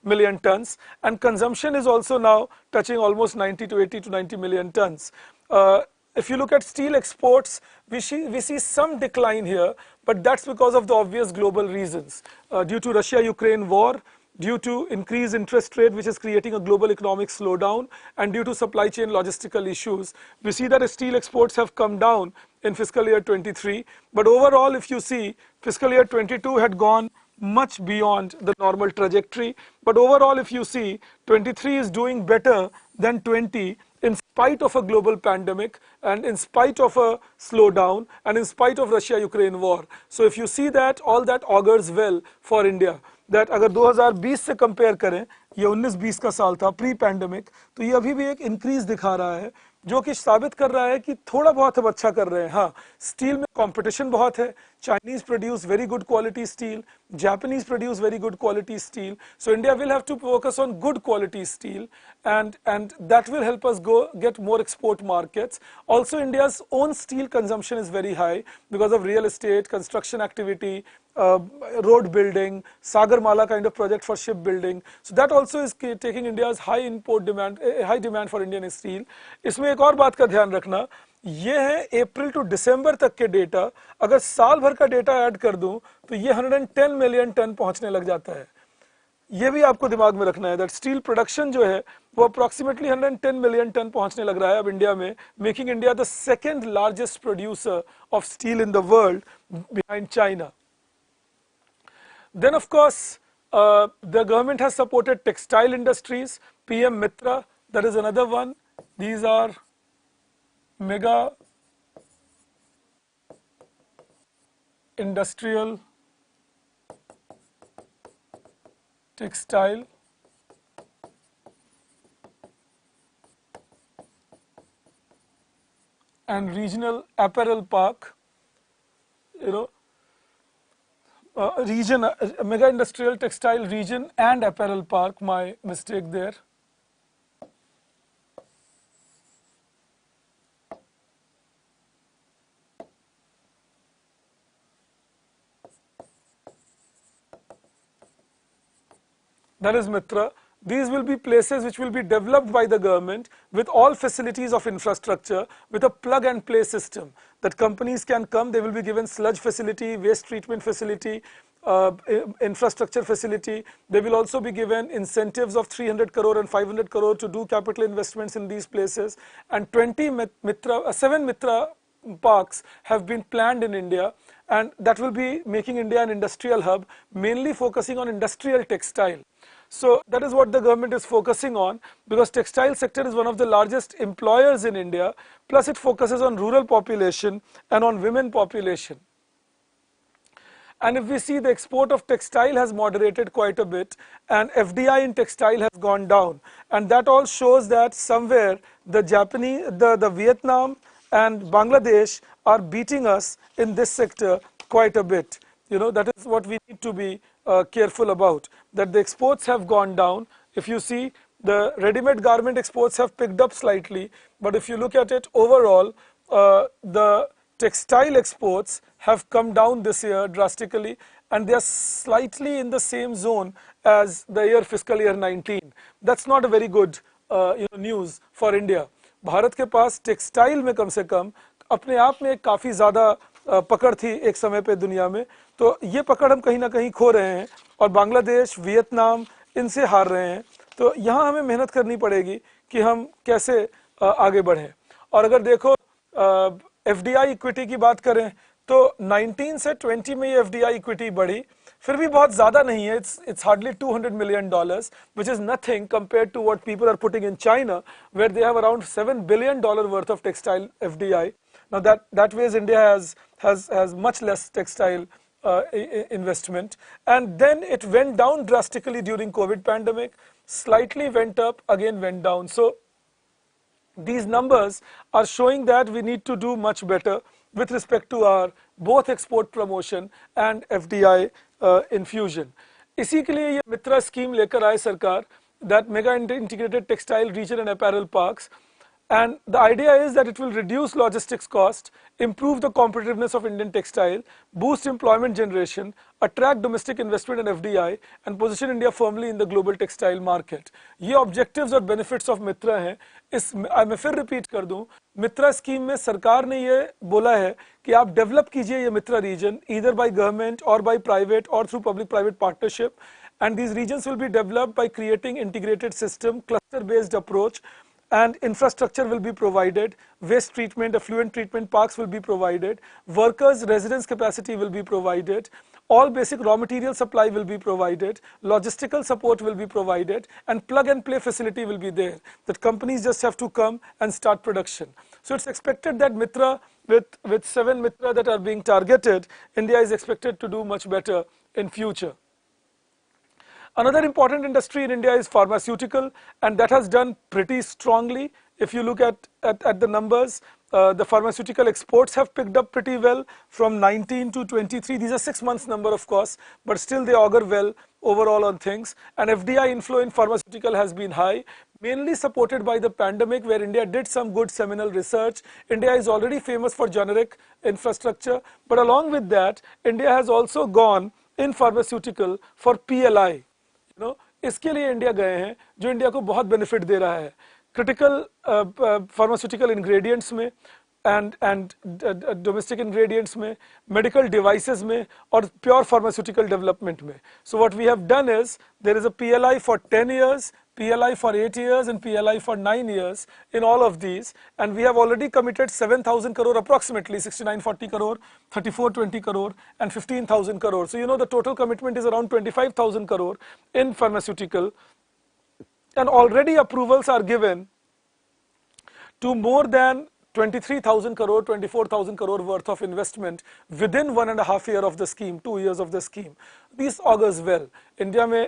million tons, and consumption is also now touching almost 90 to 80 to 90 million tons. If you look at steel exports, we see some decline here, but that's because of the obvious global reasons. Due to Russia-Ukraine war, due to increased interest rate, which is creating a global economic slowdown, and due to supply chain logistical issues, we see that steel exports have come down in fiscal year 23. But overall, if you see, fiscal year 22 had gone much beyond the normal trajectory. But overall, if you see, 23 is doing better than 20 in spite of a global pandemic, and in spite of a slowdown, and in spite of Russia-Ukraine war. So if you see that, all that augurs well for India. That अगर 2020 से compare करें, ये 19-20 का साल था pre pandemic, तो ये अभी भी एक इंक्रीज दिखा रहा है, जो कि साबित कर रहा है कि थोड़ा बहुत हम अच्छा कर रहे हैं. हाँ, स्टील में कंपटीशन बहुत है. Chinese produce very good quality steel, Japanese produce very good quality steel. So India will have to focus on good quality steel, and that will help us get more export markets. Also, India's own steel consumption is very high because of real estate, construction activity, road building, Sagarmala kind of project for shipbuilding. So that also is taking India's high import demand, high demand for Indian steel. इसमें एक और बात का ध्यान रखना, ये है अप्रैल to दिसंबर तक के डेटा. अगर साल भर का डेटा ऐड कर दूं तो ये 110 मिलियन टन पहुंचने लग जाता है. ये भी आपको दिमाग में रखना है दैट स्टील प्रोडक्शन जो है वो अप्रॉक्सीमेटली 110 मिलियन टन पहुंचने लग रहा है अब इंडिया में, making India the second largest producer of steel in the world behind China. Then of course, the government has supported textile industries, PM Mitra, that is another one. These are mega industrial textile and regional apparel park, region, mega industrial textile region and apparel park, my mistake there. That is Mitra. These will be places which will be developed by the government with all facilities of infrastructure, with a plug and play system that companies can come, they will be given sludge facility, waste treatment facility, infrastructure facility. They will also be given incentives of 300 crore and 500 crore to do capital investments in these places. And 7 Mitra parks have been planned in India, and that will be making India an industrial hub, mainly focusing on industrial textile. So that is what the government is focusing on, because textile sector is one of the largest employers in India, plus it focuses on rural population and on women population. And if we see, the export of textile has moderated quite a bit, and FDI in textile has gone down, and that all shows that somewhere the Vietnam and Bangladesh are beating us in this sector quite a bit. That is what we need to be careful about, that the exports have gone down. If you see, the ready-made garment exports have picked up slightly, but if you look at it overall, the textile exports have come down this year drastically, and they are slightly in the same zone as the year fiscal year 19. That's not a very good news for India. Bharat के पास textile में कम से कम अपने आप में एक काफ़ी ज़्यादा पकड़ थी एक समय पे दुनिया में, तो ये पकड़ हम कहीं ना कहीं खो रहे हैं, और बांग्लादेश, वियतनाम इनसे हार रहे हैं. तो यहाँ हमें मेहनत करनी पड़ेगी कि हम कैसे आगे बढ़ें. और अगर देखो एफडीआई इक्विटी की बात करें तो 19 से 20 में ये एफडीआई इक्विटी बढ़ी, फिर भी बहुत ज़्यादा नहीं है. It's hardly $200 million, which is nothing compared to what people are putting in China, where they have around $7 billion worth of textile FDI. Now that ways India has much less textile investment, and then it went down drastically during COVID pandemic, slightly went up, again went down. So these numbers are showing that we need to do much better with respect to our both export promotion and FDI infusion. इसी के लिए ये मित्रा scheme लेकर आए सरकार, that mega integrated textile region and apparel parks. And the idea is that it will reduce logistics cost, improve the competitiveness of Indian textile, boost employment generation, attract domestic investment and FDI, and position India firmly in the global textile market. ये objectives और benefits of मित्रा हैं. मैं फिर repeat कर दूं, मित्रा scheme में सरकार ने ये बोला है कि आप डेवलप कीजिए ये मित्रा reason either by government or by private or through public-private partnership, and these regions will be developed by creating integrated system, cluster-based approach, and infrastructure will be provided, waste treatment, effluent treatment parks will be provided, workers' residence capacity will be provided, all basic raw material supply will be provided, logistical support will be provided, and plug and play facility will be there, that companies just have to come and start production. So it's expected that Mitra, with 7 Mitra that are being targeted, India is expected to do much better in future. Another important industry in India is pharmaceutical, and that has done pretty strongly. If you look at the numbers, the pharmaceutical exports have picked up pretty well from 19 to 23. These are 6 months number, of course, but still they augur well overall on things. And FDI inflow in pharmaceutical has been high, mainly supported by the pandemic, where India did some good seminal research. India is already famous for generic infrastructure, but along with that, India has also gone in pharmaceutical for PLI. इसके लिए India गए हैं जो India को बहुत benefit दे रहा है, critical pharmaceutical ingredients में and domestic ingredients में, medical devices में, और pure pharmaceutical development में. So what we have done is, there is a PLI for 10 years, PLI for 8 years, and PLI for 9 years in all of these, and we have already committed 7,000 crore approximately, 6940 crore, 3420 crore, and 15,000 crore. So you know the total commitment is around 25,000 crore in pharmaceutical, and already approvals are given to more than 23,000 crore, 24,000 crore worth of investment within 1.5 years of the scheme, 2 years of the scheme. These augurs well. India में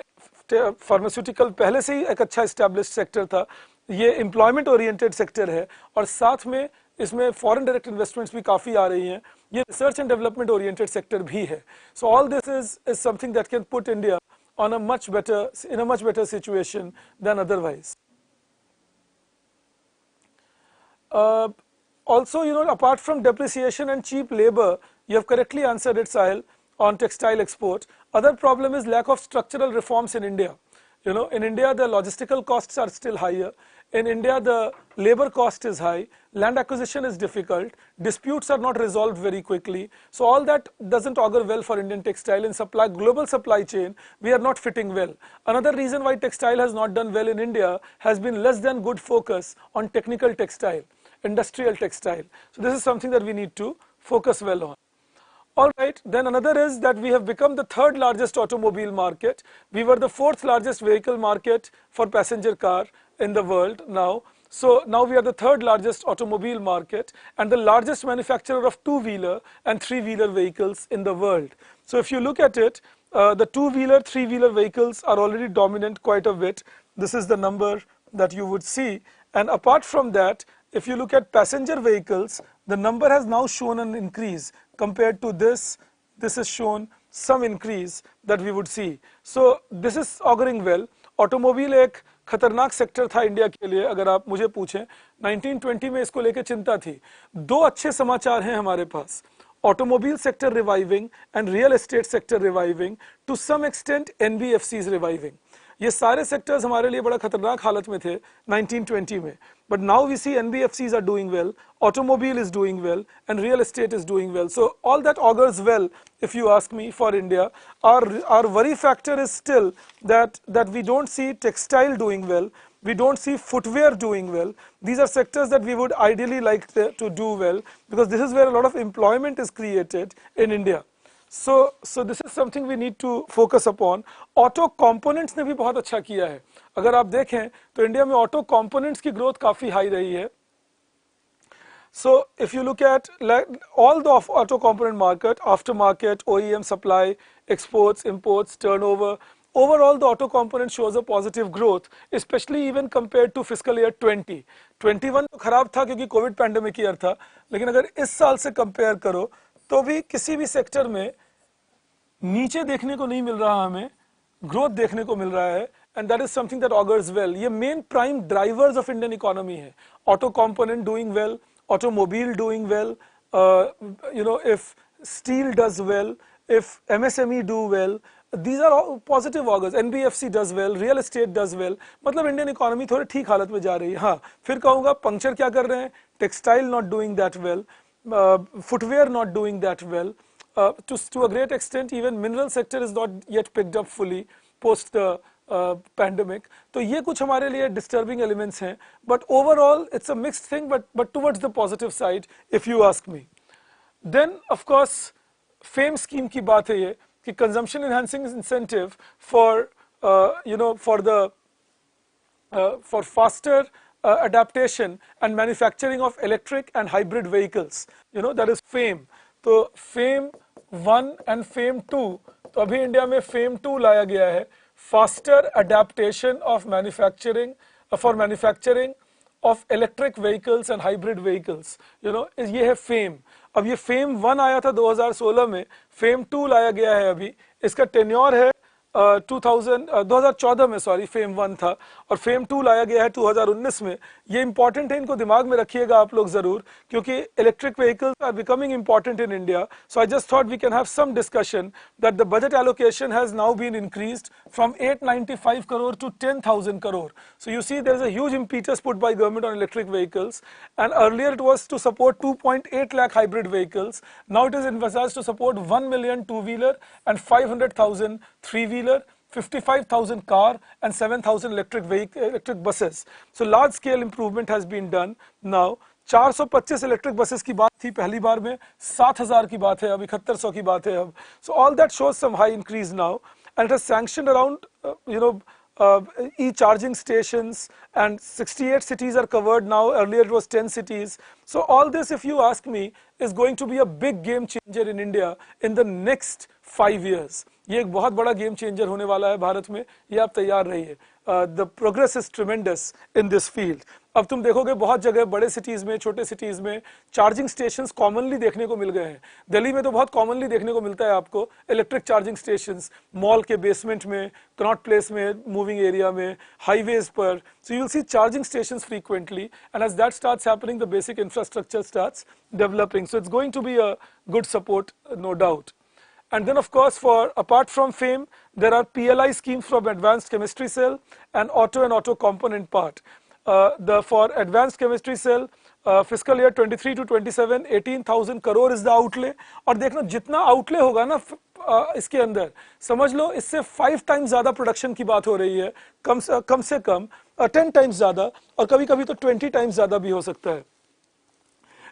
pharmaceutical पहले से ही एक अच्छा established sector था, ये employment oriented sector है, और साथ में इसमें foreign direct investments भी काफ़ी आ रही हैं, ये research and development oriented sector भी है. So all this is something that can put India on a much better situation than otherwise. Also, you know, apart from depreciation and cheap labor, you have correctly answered it, Sahil, on textile export. Other problem is lack of structural reforms in India. You know, in India, the logistical costs are still higher. In India, the labor cost is high. Land acquisition is difficult. Disputes are not resolved very quickly. So all that doesn't augur well for Indian textile. In global supply chain, we are not fitting well. Another reason why textile has not done well in India has been less than good focus on technical textile, industrial textile. So this is something that we need to focus well on. Alright, then another is that we have become the 3rd largest automobile market. We were the 4th largest vehicle market for passenger car in the world now. So now we are the 3rd largest automobile market and the largest manufacturer of 2-wheeler and 3-wheeler vehicles in the world. So if you look at it, the 2-wheeler, 3-wheeler vehicles are already dominant quite a bit. This is the number that you would see, and apart from that, if you look at passenger vehicles, the number has now shown an increase compared to this. This is shown some increase that we would see. So this is auguring well. Automobile एक खतरनाक sector था India के लिए, अगर आप मुझे पूछें 1920 में इसको लेके चिंता थी. 2 अच्छे समाचार हैं हमारे पास. Automobile sector reviving and real estate sector reviving, to some extent NBFCs reviving. ये सारे सेक्टर्स हमारे लिए बड़ा खतरनाक हालत में थे 1920 में, but now we see NBFCs are doing well, automobile is doing well, and real estate is doing well. So all that augurs well, if you ask me, for India. Our worry factor is still that we don't see textile doing well, we don't see footwear doing well. These are sectors that we would ideally like to do well, because this is where a lot of employment is created in India. So this is something we need to focus upon. Auto components ने भी बहुत अच्छा किया है. अगर आप देखें तो इंडिया में auto components की growth काफी high रही है. So if you look at all the auto component market, aftermarket, OEM supply, exports, imports, turnover, overall the auto component shows a positive growth, especially even compared to fiscal year 20. 21 तो खराब था क्योंकि Covid pandemic year था, लेकिन अगर इस साल से कंपेयर करो तो भी किसी भी सेक्टर में नीचे देखने को नहीं मिल रहा, हमें ग्रोथ देखने को मिल रहा है, and that is something that augurs well. ये main prime drivers of Indian economy है। Auto component doing well, automobile doing well, if steel does well, if MSME do well, these are all positive augurs. NBFC does well, real estate does well, मतलब Indian economy थोड़ी ठीक हालत में जा रही है। हाँ, फिर कहूँगा पंक्चर क्या कर रहे हैं, textile not doing that well, footwear not doing that well, to a great extent even mineral sector is not yet picked up fully post the pandemic. तो ये कुछ हमारे लिए disturbing elements हैं, but overall it's a mixed thing, but towards the positive side if you ask me. Then of course FAME scheme की बात है ये कि consumption enhancing incentive for for faster adaptation and manufacturing of electric and hybrid vehicles, that is FAME. तो FAME 1 and FAME 2, तो अभी India में FAME 2 लाया गया है, faster adaptation of manufacturing for manufacturing of electric vehicles and hybrid vehicles, ये है FAME. अब ये FAME 1 आया था 2016 में, FAME 2 लाया गया है अभी, इसका टेन्योर है 2014 में, सॉरी FAME 1 था, और FAME 2 लाया गया है 2019 में. ये इंपॉर्टेंट है, इनको दिमाग में रखिएगा आप लोग जरूर, क्योंकि electric vehicles are becoming important in India. So I just thought we can have some discussion that the budget allocation has now been increased from 895 crore to 10,000 crore. So you see there is a huge impetus put by government on electric vehicles, and earlier it was to support 2.8 lakh hybrid vehicles. Now it is envisaged to support 1 million two-wheeler and 500,000 three-wheeler, 55,000 car and 7,000 electric buses. So large scale improvement has been done now. 425 electric buses की बात थी पहली बार में, 7,000 की बात है, अब 7100 की बात है अब. So all that shows some high increase now, and it has sanctioned around e-charging stations, and 68 cities are covered now. Earlier it was 10 cities. So all this, if you ask me, is going to be a big game changer in India in the next 5 years. ये एक बहुत बड़ा game changer होने वाला है भारत में, ये आप तैयार रहिए. The progress is tremendous in this field. अब तुम देखोगे बहुत जगह, बड़े सिटीज में, छोटे सिटीज में चार्जिंग स्टेशंस कॉमनली देखने को मिल गए हैं. दिल्ली में तो बहुत कॉमनली देखने को मिलता है आपको इलेक्ट्रिक चार्जिंग स्टेशंस, मॉल के बेसमेंट में, कनॉट प्लेस में, मूविंग एरिया में, हाईवेज पर. So you will see charging stations frequently, and as that starts happening the basic infrastructure starts developing. So it's going to be a good support, no doubt. And then of course, apart from FAME, there are PLI schemes from Advanced Chemistry Cell and Auto Component part. For Advanced Chemistry Cell, fiscal year 23 to 27, 18,000 crore is the outlay. और देखना जितना outlay होगा ना इसके अंदर, समझ लो इससे 5 times ज़्यादा प्रोडक्शन की बात हो रही है, कम से कम 10 times ज़्यादा, और कभी कभी तो 20 times ज़्यादा भी हो सकता है.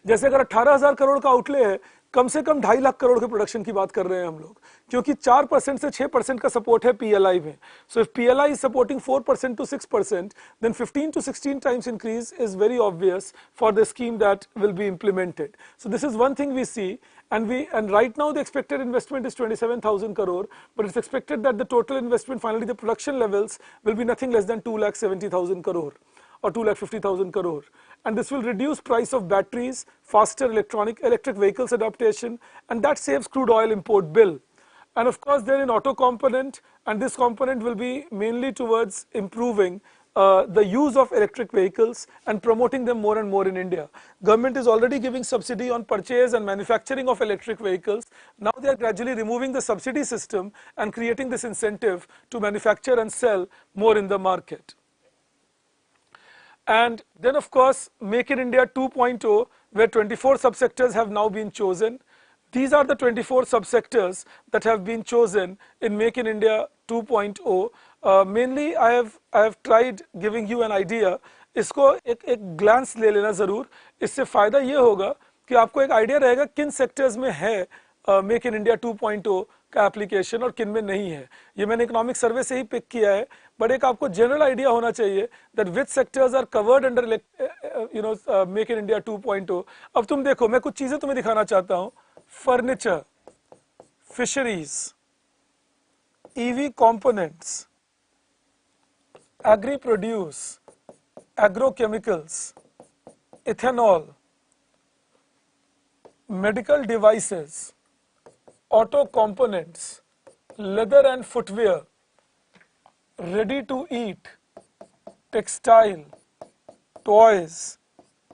जैसे अगर 18,000 करोड़ का आउटले है, कम से कम 2.5 लाख करोड़ के प्रोडक्शन की बात कर रहे हैं हम लोग, क्योंकि 4% से 6% का सपोर्ट है PLI में. So if PLI is supporting 4% to 6%, then 15 to 16 times increase is very obvious for the scheme that will be implemented. So this is one thing we see, and right now the expected investment is 27,000 crore, but it's expected that the total investment, finally the production levels, will be nothing less than 2,70,000 crore or 2,50,000 crore. And this will reduce price of batteries, faster electric vehicles adaptation, and that saves crude oil import bill. And of course then in auto component, and this component will be mainly towards improving the use of electric vehicles and promoting them more and more in India. Government is already giving subsidy on purchase and manufacturing of electric vehicles. Now they are gradually removing the subsidy system and creating this incentive to manufacture and sell more in the market. And then of course, Make in India 2.0, where 24 subsectors have now been chosen. These are the 24 subsectors that have been chosen in Make in India 2.0. Mainly I have tried giving you an idea. इसको एक glance ले लेना ज़रूर. इससे फ़ायदा ये होगा कि आपको एक idea रहेगा किन sectors में है Make in India 2.0 का एप्लीकेशन और किन में नहीं है. ये मैंने इकोनॉमिक सर्वे से ही पिक किया है, बट एक आपको जनरल आइडिया होना चाहिए that which sectors are covered under make in India 2.0. अब तुम देखो, मैं कुछ चीजें तुम्हें दिखाना चाहता हूं. Furniture, fisheries, EV components, agri produce, agrochemicals, ethanol, medical devices, auto components, leather and footwear, ready to eat, textile, toys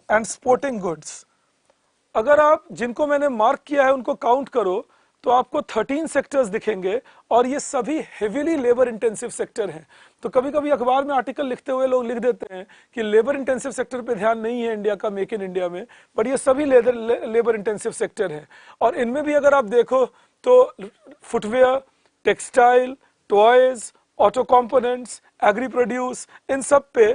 and sporting goods. अगर आप जिनको मैंने मार्क किया है उनको काउंट करो तो आपको 13 सेक्टर्स दिखेंगे और ये सभी हेवीली लेबर इंटेंसिव सेक्टर हैं. तो कभी कभी अखबार में आर्टिकल लिखते हुए लोग लिख देते हैं कि लेबर इंटेंसिव सेक्टर पे ध्यान नहीं है इंडिया का, मेक इन इंडिया में, बट ये सभी लेबर इंटेंसिव सेक्टर हैं. और इनमें भी अगर आप देखो तो footwear, textile, toys, auto components, agri produce, इन सब पे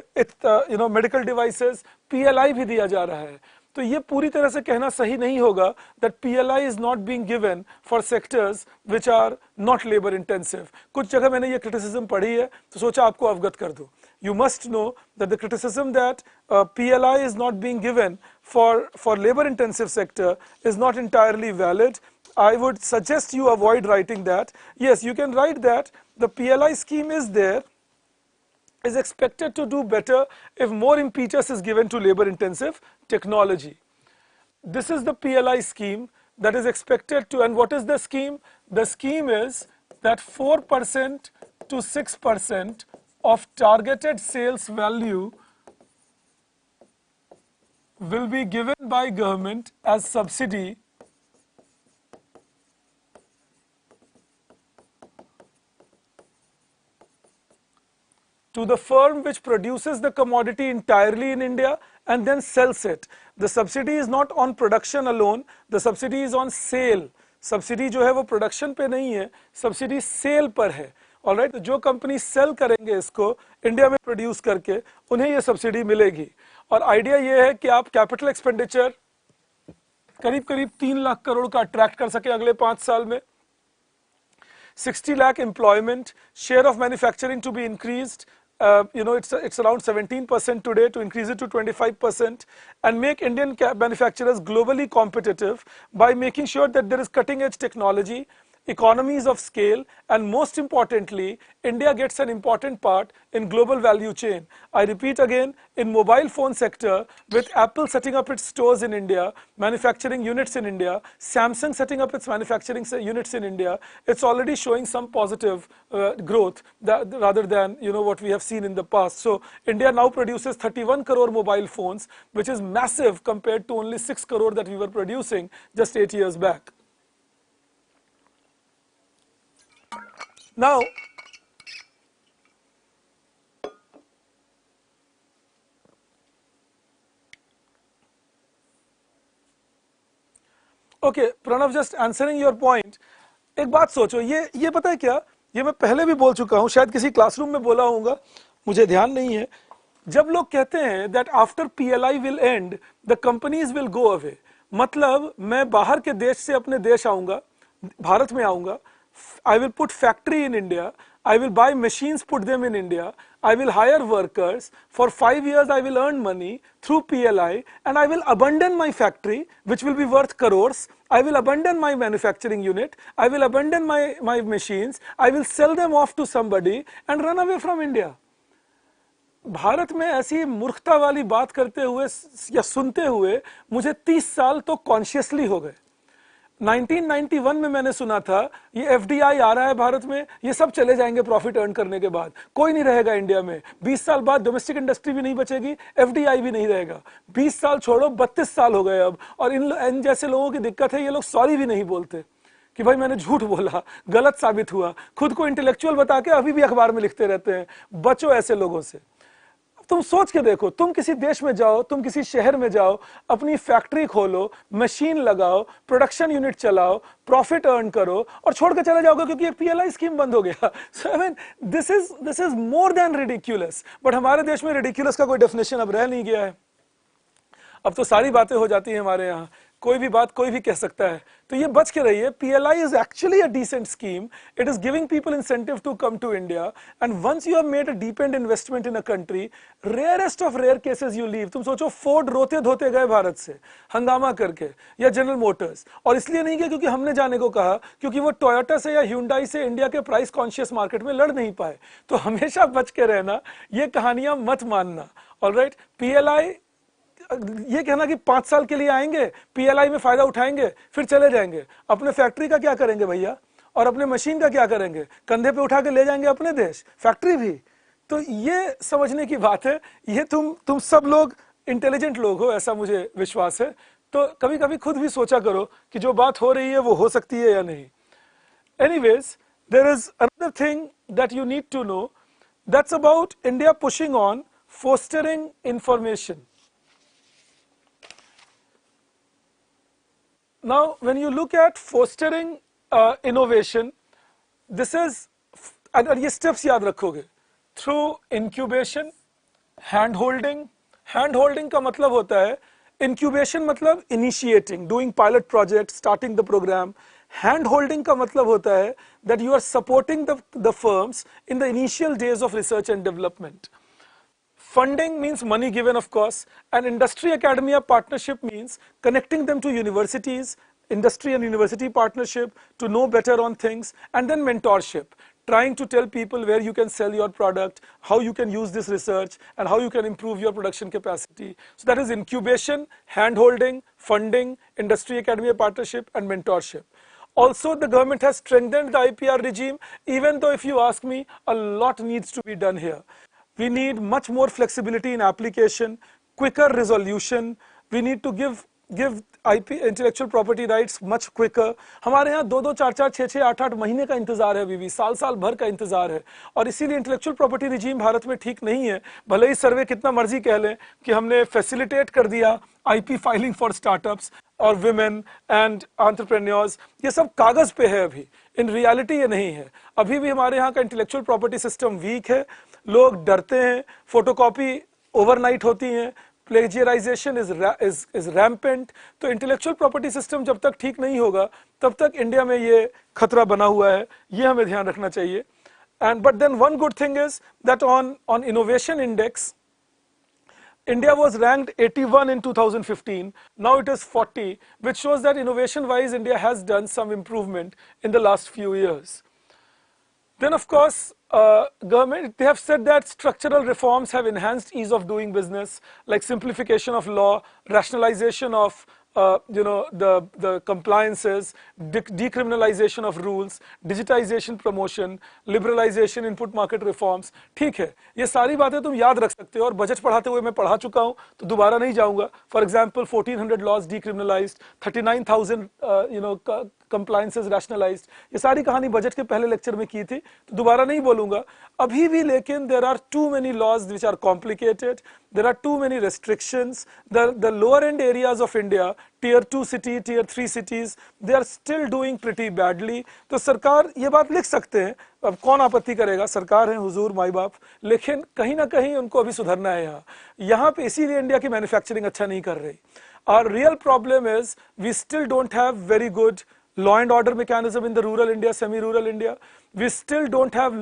मेडिकल डिवाइसेस, पीएलआई भी दिया जा रहा है. तो ये पूरी तरह से कहना सही नहीं होगा that PLI is not being given for sectors which are not labor intensive. कुछ जगह मैंने ये criticism पढ़ी है तो सोचा आपको अवगत कर दूं. You must know that the criticism that PLI is not being given for labor intensive sector is not entirely valid. I would suggest you avoid writing that. Yes, you can write that the PLI scheme is there, is expected to do better if more impetus is given to labor intensive technology. This is the PLI scheme that is expected to, and what is the scheme? The scheme is that 4% to 6% of targeted sales value will be given by government as subsidy to the firm which produces the commodity entirely in India and then sells it. The subsidy is not on production alone, the subsidy is on sale. Subsidy जो है वो production पे नहीं है, subsidy sale पर है. Alright, तो जो कंपनी सेल करेंगे इसको इंडिया में प्रोड्यूस करके उन्हें ये सब्सिडी मिलेगी. और आइडिया ये है कि आप कैपिटल एक्सपेंडिचर करीब करीब 3 लाख करोड़ का अट्रैक्ट कर सके अगले 5 साल में. 60 lakh employment, share of manufacturing to be increased. It's around 17% today, to increase it to 25% and make Indian manufacturers globally competitive by making sure that there is cutting edge technology, economies of scale, and most importantly, India gets an important part in global value chain. I repeat again, in mobile phone sector, with Apple setting up its stores in India, manufacturing units in India, Samsung setting up its manufacturing units in India, it's already showing some positive growth rather than what we have seen in the past. So India now produces 31 crore mobile phones, which is massive compared to only 6 crore that we were producing just 8 years back. Now, okay, Pranav, just answering your point. एक बात सोचो, ये पता है क्या, ये मैं पहले भी बोल चुका हूँ, शायद किसी क्लासरूम में बोला होगा, मुझे ध्यान नहीं है. जब लोग कहते हैं that after PLI will end, the companies will go away, मतलब मैं बाहर के देश से अपने देश आऊँगा, भारत में आऊँगा, I will put factory in India, I will buy machines, put them in India, I will hire workers, for 5 years I will earn money through PLI and I will abandon my factory which will be worth crores, I will abandon my manufacturing unit, I will abandon my machines, I will sell them off to somebody and run away from India. Bharat में ऐसी मूर्खता वाली बात करते हुए या सुनते हुए मुझे 30 साल तो कॉन्शियसली हो गए. 1991 में मैंने सुना था ये एफडीआई आ रहा है भारत में, ये सब चले जाएंगे प्रॉफिट अर्न करने के बाद, कोई नहीं रहेगा इंडिया में. 20 साल बाद डोमेस्टिक इंडस्ट्री भी नहीं बचेगी, एफडीआई भी नहीं रहेगा. 20 साल छोड़ो, 32 साल हो गए अब, और इन जैसे लोगों की दिक्कत है, ये लोग सॉरी भी नहीं बोलते कि भाई मैंने झूठ बोला, गलत साबित हुआ, खुद को इंटेलेक्चुअल बता के अभी भी अखबार में लिखते रहते हैं. बचो ऐसे लोगों से. तुम सोच के देखो, तुम किसी देश में जाओ, तुम किसी शहर में जाओ, अपनी फैक्ट्री खोलो, मशीन लगाओ, प्रोडक्शन यूनिट चलाओ, प्रॉफिट अर्न करो और छोड़ के चले जाओगे क्योंकि पीएलआई स्कीम बंद हो गया. So I mean this is more than ridiculous. But हमारे देश में रिडिक्यूलस का कोई डेफिनेशन अब रह नहीं गया है. अब तो सारी बातें हो जाती हैं हमारे यहाँ, कोई भी बात कोई भी कह सकता है. तो ये बच के रहिए. PLI is actually a decent scheme. It is giving people incentive to come to India. And once you have made a deep-end investment in a country, rarest of rare cases you leave. तुम सोचो Ford रोते धोते गए भारत से हंगामा करके, या general Motors, और इसलिए नहीं गए क्योंकि हमने जाने को कहा, क्योंकि वो टोयोटा से या ह्यूंडई से इंडिया के प्राइस कॉन्शियस मार्केट में लड़ नहीं पाए. तो हमेशा बच के रहना, ये कहानियां मत मानना. ऑलराइट, PLI ये कहना कि 5 साल के लिए आएंगे, पीएलआई में फायदा उठाएंगे, फिर चले जाएंगे, अपने फैक्ट्री का क्या करेंगे भैया, और अपने मशीन का क्या करेंगे, कंधे पे उठा के ले जाएंगे अपने देश, फैक्ट्री भी। तो ये समझने की बात है। ये तुम सब लोग इंटेलिजेंट लोग हो, ऐसा मुझे विश्वास है। तो कभी कभी खुद भी सोचा करो कि जो बात हो रही है वो हो सकती है या नहीं। Anyways, there is another thing that you need to know, that's about India pushing on fostering information. Now, when you look at fostering innovation, this is, और ये steps याद रखोगे, through incubation, hand holding का मतलब होता है, incubation मतलब initiating, doing pilot project, starting the program. Hand holding का मतलब होता है that you are supporting the firms in the initial days of research and development. Funding means money given, of course, and industry academia partnership means connecting them to universities, industry and university partnership to know better on things, and then mentorship, trying to tell people where you can sell your product, how you can use this research, and how you can improve your production capacity. So that is incubation, hand holding, funding, industry academia partnership, and mentorship. Also, the government has strengthened the IPR regime, even though if you ask me, a lot needs to be done here. We need much more flexibility in application, quicker resolution. We need to give IP intellectual property rights much quicker. हमारे यहाँ 2-2, 4-4, 6-6, 8-8 महीने का इंतजार है, अभी भी साल भर का इंतजार है, और इसीलिए इंटेलेक्चुअल प्रॉपर्टी रिजीम भारत में ठीक नहीं है। भले ही सर्वे कितना मर्जी कह लें कि हमने फैसिलिटेट कर दिया IP फाइलिंग फॉर स्टार्टअप्स और विमेन एंड एंटरप्रेन्योर्स, ये सब कागज पे है, अभी इन रियलिटी ये नहीं है। अभी भी हमारे यहाँ का इंटेलेक्चुअल प्रॉपर्टी सिस्टम वीक है, लोग डरते हैं, फोटोकॉपी ओवरनाइट होती हैं, प्लेजियराइजेशन इज रैम्पेंट। तो इंटेलेक्चुअल प्रॉपर्टी सिस्टम जब तक ठीक नहीं होगा तब तक इंडिया में ये खतरा बना हुआ है, ये हमें ध्यान रखना चाहिए। And but then one good thing is that on innovation index India was ranked 81 in 2015, now it is 40, which shows that innovation wise India has done some improvement in the last few years. Then of course, government, they have said that structural reforms have enhanced ease of doing business, like simplification of law, rationalization of the compliances, decriminalization of rules, digitization promotion, liberalization, input market reforms. ठीक है, ये सारी बातें तुम याद रख सकते हो, और बजट पढ़ाते हुए मैं पढ़ा चुका हूँ तो दोबारा नहीं जाऊंगा। For example 1400 laws decriminalized, 39,000 compliances rationalized, ये सारी कहानी बजट के पहले लेक्चर में की थी, तो दोबारा नहीं बोलूंगा अभी भी। लेकिन there are too many laws which are complicated, there are too many restrictions. The lower end areas of India, tier 2 city, tier 3 cities, they are still doing pretty badly. तो सरकार ये बात लिख सकते हैं, अब कौन आपत्ति करेगा, सरकार है, हुजूर माई बाप, लेकिन कहीं ना कहीं उनको अभी सुधरना है यहाँ पे। इसीलिए इंडिया की मैन्युफैक्चरिंग अच्छा नहीं कर रही। Our real problem is we still don't have very good law and order mechanism in the rural India, semi-rural India. We still don't have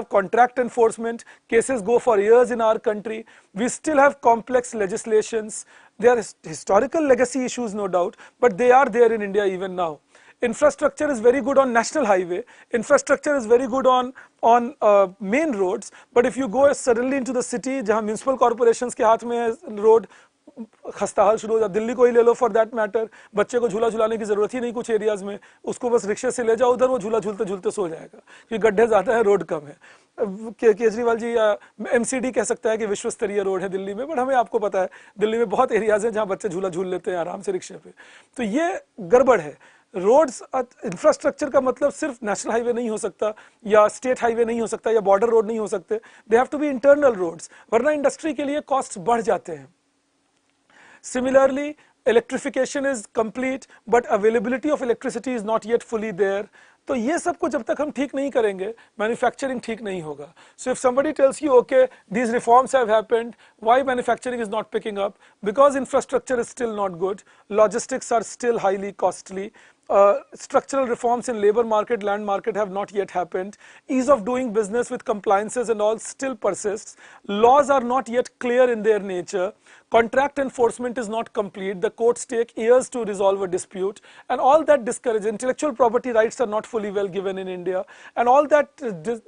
contract enforcement. Cases go for years in our country. We still have complex legislations. There are historical legacy issues, no doubt, but they are there in India even now. Infrastructure is very good on national highway. Infrastructure is very good on main roads. But if you go suddenly into the city, जहाँ municipal corporations के हाथ में है road, खस्ता हाल शुरू हो जाता। दिल्ली को ही ले लो फॉर दैट मैटर, बच्चे को झूला झुलाने की जरूरत ही नहीं कुछ एरियाज में, उसको बस रिक्शे से ले जाओ उधर, वो झूला झूलते झूलते सो जाएगा क्योंकि गड्ढे ज्यादा है, रोड कम है। केजरीवाल जी या एमसीडी कह सकता है कि विश्व स्तरीय रोड है दिल्ली में, बट हमें आपको पता है दिल्ली में बहुत एरियाज हैं जहां बच्चे झूला झूल लेते हैं आराम से रिक्शे पे। तो ये गड़बड़ है। रोड्स इंफ्रास्ट्रक्चर का मतलब सिर्फ नेशनल हाईवे नहीं हो सकता, या स्टेट हाईवे नहीं हो सकता, या बॉर्डर रोड नहीं हो सकते, they have to be internal roads, वरना इंडस्ट्री के लिए कॉस्ट बढ़ जाते हैं। Similarly, electrification is complete, but availability of electricity is not yet fully there. तो ये सब को जब तक हम ठीक नहीं करेंगे, मैन्युफैक्चरिंग ठीक नहीं होगा। So if somebody tells you, okay, these reforms have happened, why manufacturing is not picking up? Because infrastructure is still not good, logistics are still highly costly, structural reforms in labor market, land market have not yet happened, ease of doing business with compliances and all still persists, laws are not yet clear in their nature, contract enforcement is not complete, the courts take years to resolve a dispute, and all that discourages, intellectual property rights are not fully well given in India, and all that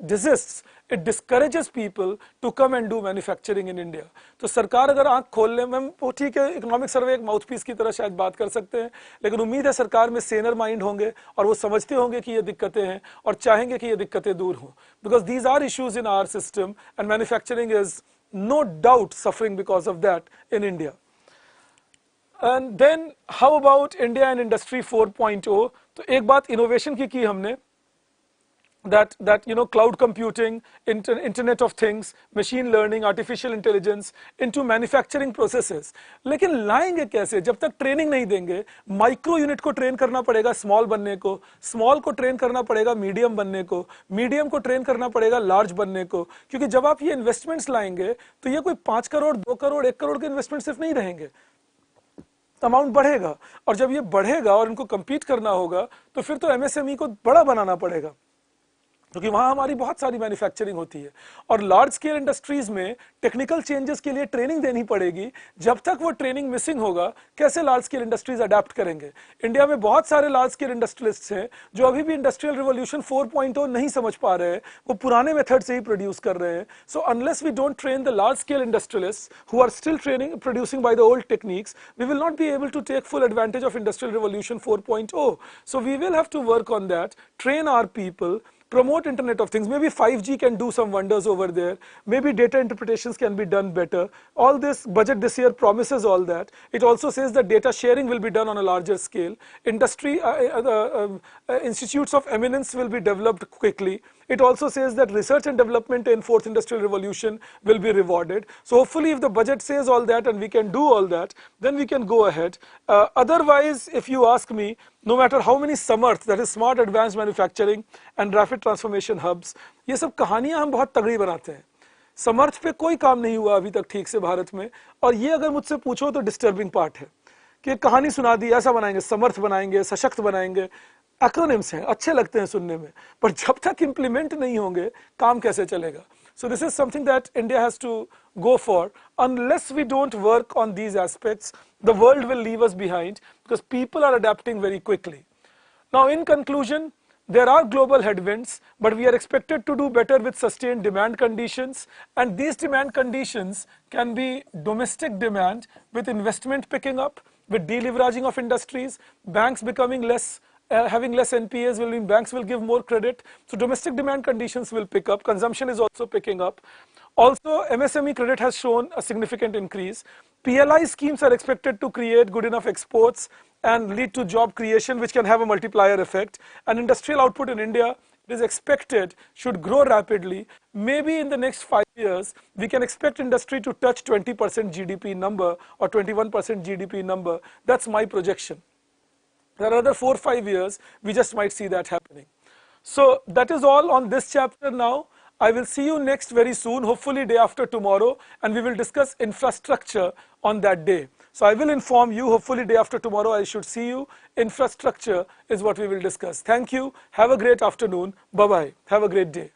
desists, it discourages people to come and do manufacturing in India. तो सरकार अगर आंख खोल ले, ma'am वो ठीक है, economic survey एक माउथपीस की तरह शायद बात कर सकते हैं, लेकिन उम्मीद है सरकार में सेनर माइंड होंगे और वो समझते होंगे कि ये दिक्कतें हैं और चाहेंगे कि ये दिक्कतें दूर हों, because these are issues in our system and manufacturing is no doubt suffering because of that in India. And then how about India and Industry 4.0? तो एक बात innovation की हमने, that you know, cloud computing, internet of things, machine learning, artificial intelligence into manufacturing processes. लेकिन लाएंगे कैसे? जब तक ट्रेनिंग नहीं देंगे, माइक्रो यूनिट को ट्रेन करना पड़ेगा स्मॉल बनने को, स्मॉल को ट्रेन करना पड़ेगा मीडियम बनने को, मीडियम को ट्रेन करना पड़ेगा लार्ज बनने को, क्योंकि जब आप ये इन्वेस्टमेंट्स लाएंगे तो ये कोई 5 करोड़ 2 करोड़ 1 करोड़ के इन्वेस्टमेंट सिर्फ नहीं रहेंगे, अमाउंट बढ़ेगा, और जब ये बढ़ेगा और इनको compete करना होगा तो फिर तो MSME को बड़ा बनाना पड़ेगा, क्योंकि वहां हमारी बहुत सारी मैन्युफैक्चरिंग होती है, और लार्ज स्केल इंडस्ट्रीज में टेक्निकल चेंजेस के लिए ट्रेनिंग देनी पड़ेगी. जब तक वो ट्रेनिंग मिसिंग होगा, कैसे लार्ज स्केल इंडस्ट्रीज अडेप्ट करेंगे? इंडिया में बहुत सारे लार्ज स्केल इंडस्ट्रियलिस्ट्स हैं जो अभी भी इंडस्ट्रियल रिवॉल्यूशन 4.0 नहीं समझ पा रहे हैं, वो पुराने मेथड से ही प्रोड्यूस कर रहे हैं. So unless we don't train the large scale industrialists who are still producing by the old techniques, we will not be able to take full advantage of industrial revolution 4.0. So we will have to work on that, train our people, promote Internet of Things. Maybe 5G can do some wonders over there. Maybe data interpretations can be done better. All this budget this year promises all that. It also says that data sharing will be done on a larger scale. Industry institutes of eminence will be developed quickly. It also says that research and development in fourth industrial revolution will be rewarded. So hopefully if the budget says all that and we can do all that, then we can go ahead. Otherwise, if you ask me, no matter how many SAMARTH, that is smart advanced manufacturing and rapid transformation hubs, ये सब कहानियां हम बहुत तगड़ी बनाते हैं. समर्थ पे कोई काम नहीं हुआ अभी तक ठीक से भारत में, और ये अगर मुझसे पूछो तो डिस्टर्बिंग पार्ट है कि कहानी सुना दी, ऐसा बनाएंगे, समर्थ बनाएंगे, सशक्त बनाएंगे, एक्रोनिम्स हैं, अच्छे लगते हैं सुनने में, पर जब तक इंप्लीमेंट नहीं होंगे काम कैसे चलेगा? So this is something that India has to go for. Unless we don't work on these aspects, the world will leave us behind, because people are adapting very quickly. Now in conclusion, there are global headwinds, but we are expected to do better with sustained demand conditions, and these demand conditions can be domestic demand with investment picking up, with deleveraging of industries, banks becoming less, having less NPAs will mean banks will give more credit, so domestic demand conditions will pick up, consumption is also picking up. Also MSME credit has shown a significant increase. PLI schemes are expected to create good enough exports and lead to job creation, which can have a multiplier effect, and industrial output in India, it is expected, should grow rapidly. Maybe in the next 5 years, we can expect industry to touch 20% GDP number or 21% GDP number. That's my projection. There are another 4 or 5 years, we just might see that happening. So that is all on this chapter now. I will see you next very soon, hopefully day after tomorrow, and we will discuss infrastructure on that day. So I will inform you, hopefully day after tomorrow I should see you. Infrastructure is what we will discuss. Thank you. Have a great afternoon. Bye-bye. Have a great day.